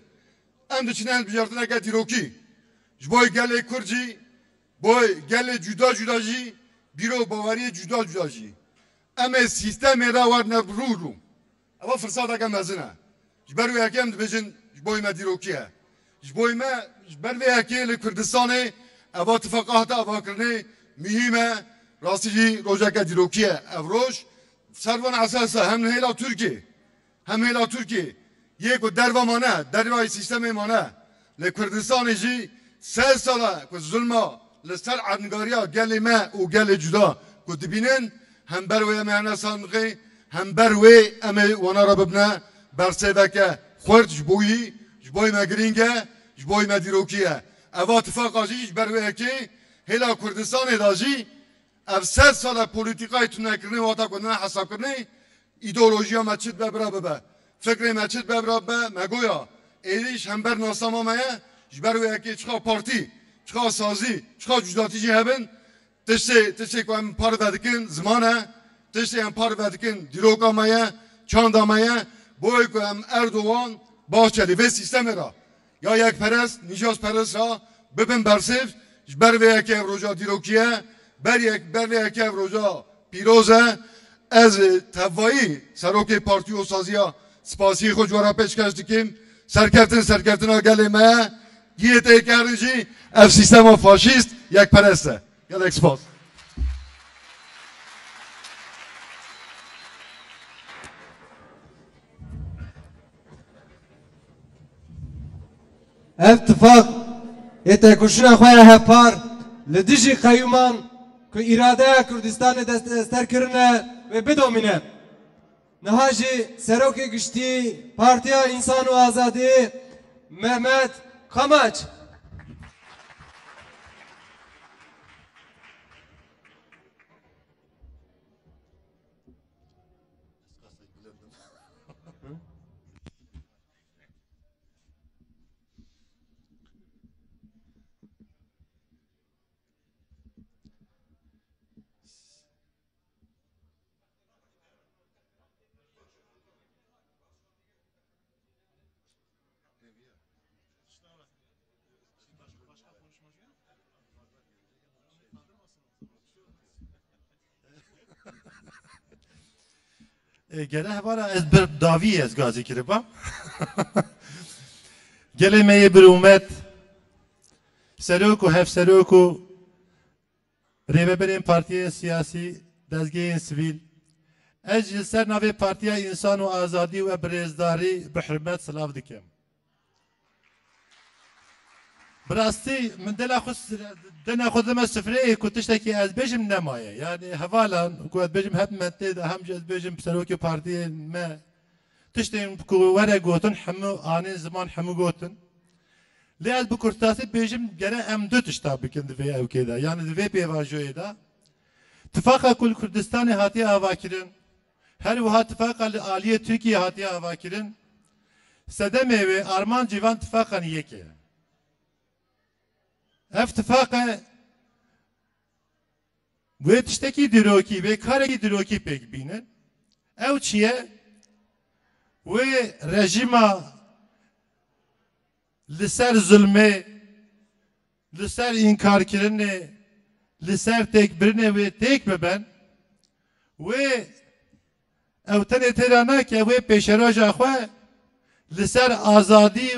Em diçine hilbijartineke dîrokî. Ji bo gelê Kurd jî boy gele cuda cuda jî bîro bawariyê cuda cuda jî em ê sîstemê re war nebrûrû ewa firsateke mezin e ji ber wê yekê em dibêjin ji boî me dîrokî ye ji boî me ji ber vê yekê li Kurdistanê ewa tifaka hata avakirinê mühîm e rastî jî rojeke dîrokî ye ev roj servan esasa hem hêla Tirkiye hem hêla Tirkiye yê ku derva mane dervayê sîstemê mane li Kurdistanê jî sel sala ku zulma li ser erdngariya gelê me û gelê cuda ku dibînin hem ber wê em ê hene sandiqê hem ber wê em ê wana re bibne bersêveke xurt ji bo wî ji boî me girîng e ji boî me dîrokî ye eva tifaka jî ji ber wê yekê hêla Kurdistanê da jî ev sed sala polîtîkayê tunekirinê wata ku ne hesabkirinê îdeolojiya me çit be bira bibe fikrê me çit be bira bibe me goya êrîş hem ber nasama me ye ji ber wê yekê çiqa partî çiqa sazî çiqa cudatî jî hebin tiştê ku em par vedikin ziman e tiştê em par vedikin dîroka me ye çanda me ye boy ku em Erdogan Bahçeli vê sîstemê ra ya yekperest nîjazperest ra bibin bersiv ji ber vê yekê ev roja dîrokî ye ber vê yekê ev roja pîroz e ez tevayî serokê partî û saziya spasiyê xwe ji we re pêşkeš dikim serkeftina gelê me ye giyê tê kerin jî ev sîstema faşîst yekperest e gelek spas ev tifak ê têkoşîna xwe ya hevpar li dijî qeyûman ku îradeya Kurdistanê destserkirine ve bidomîne niha jî serokê giştî Partiya İnsan û Azadî Mehmet Kamaç Gele hevara ez bir davî ez gazî kiriba. Gelê me yê birûmet serok û hevserok û rêveberên partiyê siyasî dezgehên sivîl ez ji ser navê Partiya İnsan û Azadî û Birêzdarî bi hirmet silav dikim. Bi rastî min dena xwe dime sifreyê ku tiştekî ez bêjim nemaye. Yani hevalan ku ez bêjim hep me tê de hem jî ez bêjim serokê partiyê me tiştên ku were gotin hemû anên ziman hemû gotin. Lê ez bi kurtasî bêjim gere em du tişta bikin di vê ewkê de. Yani di vê pêvajoyê de. Tifaka ku li Kurdistanê hatiye avakirin. Her wiha tifaka li aliyê Tirkiye hatiye avakirin. Sedemê wê arman cîvan tifakan yekê ye. Ev tifaka wê tiştekî dîrokî wê karekî dîrokî pêk bînin. Ew çi ye? Wê rejîma li ser zulmê, li ser înkarkirinê, li ser têkbirinê wê têk biben, wê ew tenê têra nake wê pêşeroja xwe li ser azadî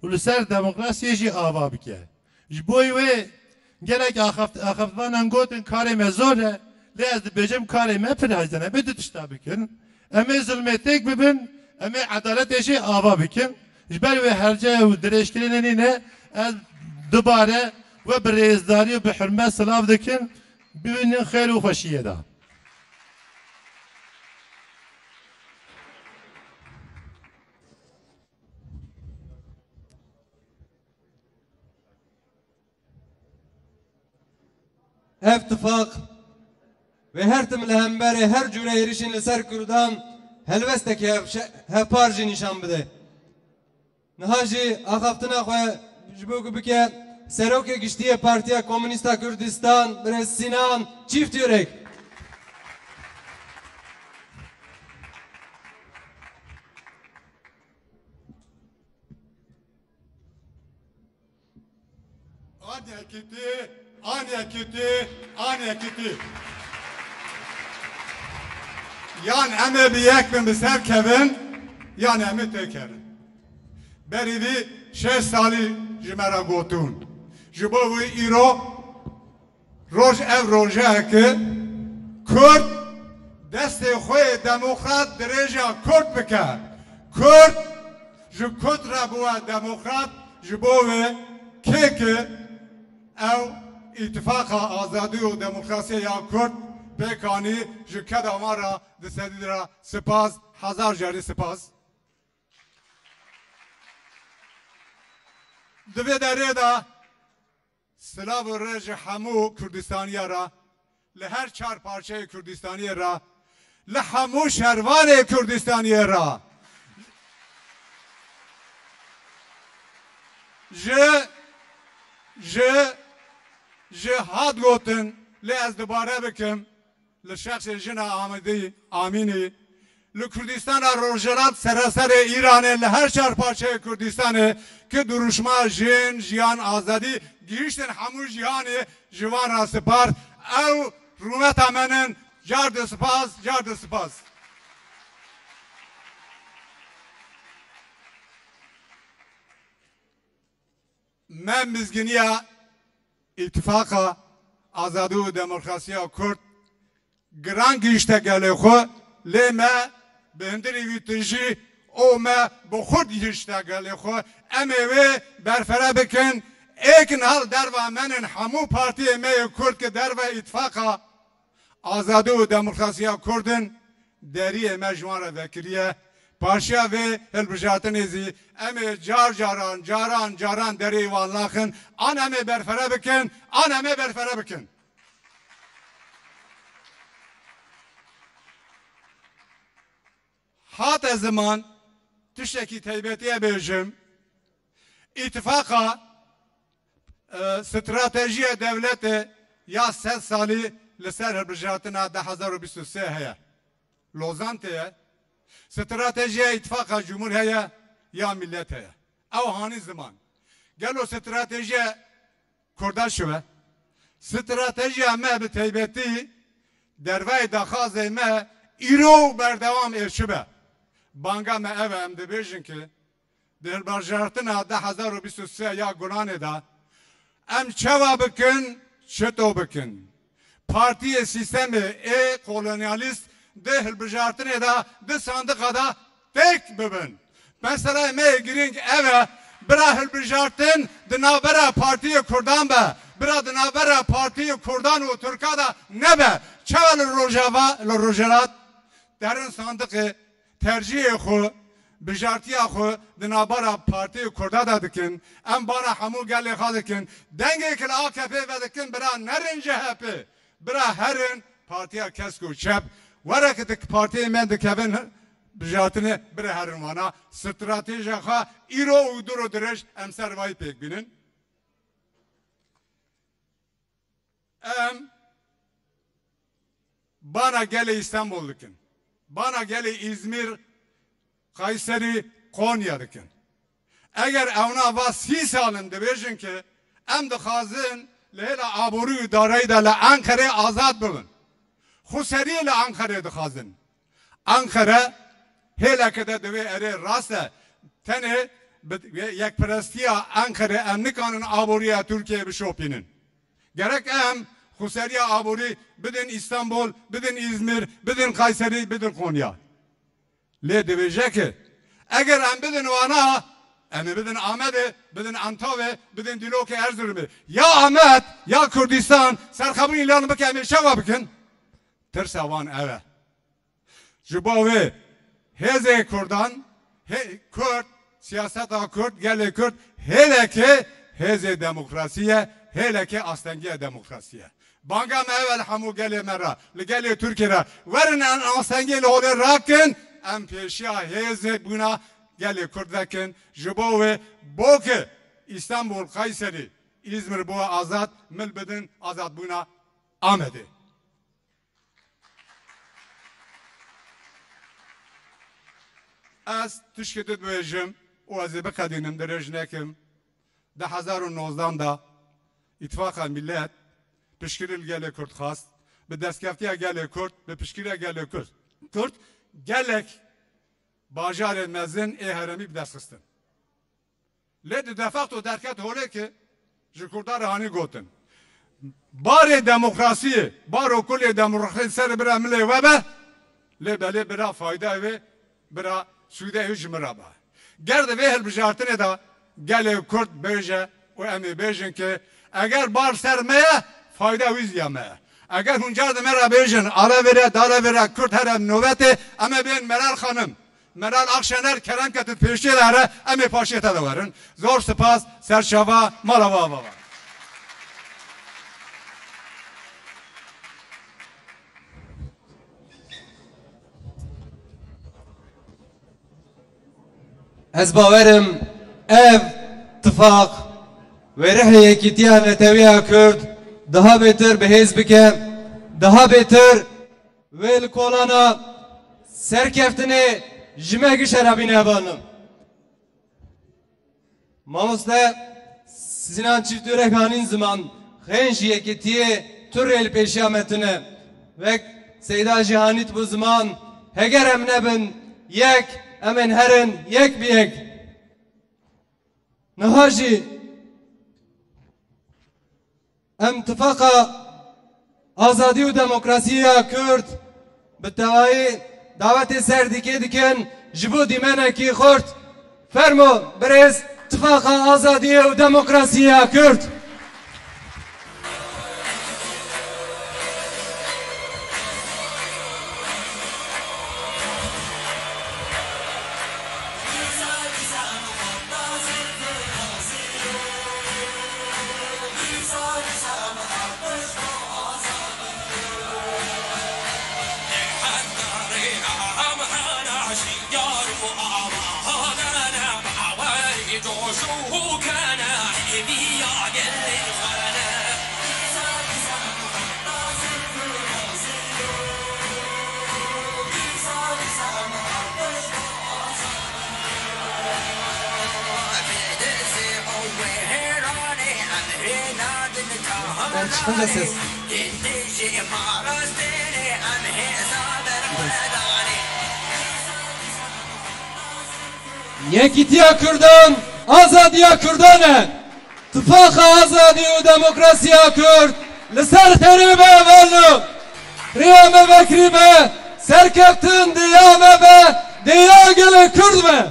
û li ser demokrasiyê jî ava bike. Ji bo wê gelek axaftivanan gotin karê me zor e, lê ez dibêjim karê me pir hezin em ê du tişta bikin. Em ê zulmê têk bibin, em ê edaletê jî ava bikin. Ji ber wê herce û dirêjkirinê nîne ez dubare ve bi rêzdarî û bi hirmet silav dikim bibînin xêr û xweşiyê da. ev tifak ve her tim li hemberê her cure êrişên li ser Kurdan helbestekî hevpar jî nîşan bide. Niha jî axaftina xwe ji bo ku bike serokê giştî Partiya Komünîsta Kurdistan Birêz Sinan Çîftiyûrek. Hadi haketi Anya kötü. Yan eme bir yekmin bir serkevin, yan eme tekerin. Berivi 6 sali jimera gotun. Jibo ve iro roj ev roja ki Kürt deste xoy demokrat dereja Kürt bike. Kürt ji Kürt ra buwa demokrat jibo ve keke ev ittifaka azadi ve demokrasiya ya Kürt pekani ji kedamara desedira spas hazar jari spas. Divê derê de Silav Rêj hemû Kurdistaniyê re li her çar parçeyê Kurdistaniyê re li hemû şervanê Kurdistaniyê re ji hat gotin lê ez dibare bikim li şexsê jina Amedî Amînî li Kurdistana Rojhilat seraserê İranê li her çar parçeyê Kurdistanê ki duruşma jin jiyan azadî gihiştin hemû jiyanê ji wan re sipar ew rûmeta menin car di spas. Me mizginiya ittifaka azadî û demokrasiya Kürt giran gihişte gelê xwe lê me bi hindirê wî tijî o me bi xurt gihişte gelê xwe em ê wê berfere bikin êkin hal derva menin hemû partiyê me yê Kürt ki derve ittifaka azadî û demokrasiya Kurdin deriyê me ji wan re vekiriye paşiya vê hilbijartinê zî em ê caran derê wan naxin an em ê berfere bikin Hate zaman tiştekî taybetiye bêjim ittifaka stratejiya devletê ya 100 salî li ser hilbijartina 2023 heye. Lozan teye stratejiya ittifaka cumhur heye ya millet heye. Ew hanî zaman. Gelo stratejiya Kurda şive. Stratejiya me bi taybetî derveyê daxazê me îro berdewam êşibe. Banga me ev em dibêjin ki di hilbijartina 2023 ya Gulanê de em çawa bikin çito bikin. Partiyê sistemê kolonyalist di hilbijartinê de di sandıqa da tek bibin. Mesela me giring ev bira hilbijartin di navbera Partiyê Kurdan be. Bira di navbera Partiyê Kurdan û Türka da nebe. Çawa li Rojhilat derin sandıqê tercihê xwe bijartiya xwe di navbera Partiyê Kurda da dikin. Em bana hemû gelê xwe dikin. Dengê ki li AKP ve dikin bira nerin CHP. Bira herin partiya kesk û çep. Were ki partiyê me dikevin bijartinê bira herin wana. Stratejiya xwe îro û dur û dirêj em ser wayî pêk bînin. Em bana gelê İstanbul dikin. Bana gelê İzmir, Kayseri, Konya dikin. Eğer evna va 30 salin dibêjin ki em dixwazin li hêla aborî û dareyî de li Enqereyê azad bibin. Xweseriyê li Enqereyê dixwazin. Enqere hêleke de divê erê rast e tenê yekperestiya Enqerê em nikanin aboriya Türkiye'ye bişopînin. Gerek em xweseriya aborî bidin İstanbul, bidin İzmir, bidin Kayseri, bidin Konya. Lê dibêje ki eger em bidin wana em ê bidin Amedê, bidin Antavê, bidin Dîlokê Erzurumê. Ya Amed ya Kurdistan serxebûn îlan bike em ê çawa bikin? Tirsa wan ev e. Ji bo wê hêzê Kurdan, Kürt, siyaseta Kürt, gelê Kürt hêlekê hêzê demokrasiye, hêlekê astengiya demokrasiye. Banga me evvel hemû gelê me re, li gelê Tirkiye re werin em astengê li holê rakin em pêşiya hêzê bûna gelê Kurd vekin. Ji bo wê bo ki İstanbul, Kayseri, İzmir bûye azad, mil bidin azad bûna Amedê. Ez tişkî dibêjim û ez ê biqedînim dirêj nekim. 2019 da İttifaka Millet pişkiril gele Kürt xast, bi destkeftiyê gelê Kürt, bi pişkirê gelê Kürt. Kürt gelek bajarên mezin ê heremî bi dest xistin. Lê di defaqto derket holê ki ji Kurdan re hanî gotin. Barê demokrasiyê, baro kulê demokrasiyê ser bira milê we be, lê belê bira fayda wê, bira sûdê wî ji min re be. Ger di vê hilbijartinê de gelê Kürt bêje û em ê bêjin ki eger bar ser me ye, fayda wî ziya me ye. Eger hûn car di me re bêjin ala vêre dala vêre Kürt here nûvetê em ê bên Meral xanim, Meral Akşener kerem ketit pêşê de here em ê paşê te de werin. Zor spas serçava malava baba. Ez bawerim ev tifaq ve rihê yekîtiya Netewîya Kurd daha bêtir bihêz bike, daha bêtir wê li kolana serkeftinê ji me gişerabî nebanim. Mamoste Sinan Çiftürek hanîn ziman xên ji yekîtiyê turê li pêşiya me tune wek Seyda Cihanît bu ziman heger em nebin yek em ên herin yek bi yek. Niha jî em tifaqa azadî û demokrasiya Kurd bi tevahî davetê serdîkê dikin ji bo dîmenekî xurt. Fermo birêz tifaqa azadî û demokrasiya Kurd. Ben çıkınca ses. Yekîtiya Kurdan, azadiya Kurdan. Tifaka azadî û demokrasiya Kurd li ser xerê me evelû. Riya me vekrî me, serkeftin diya me be, diya gelê Kurd me.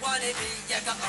Wanna be a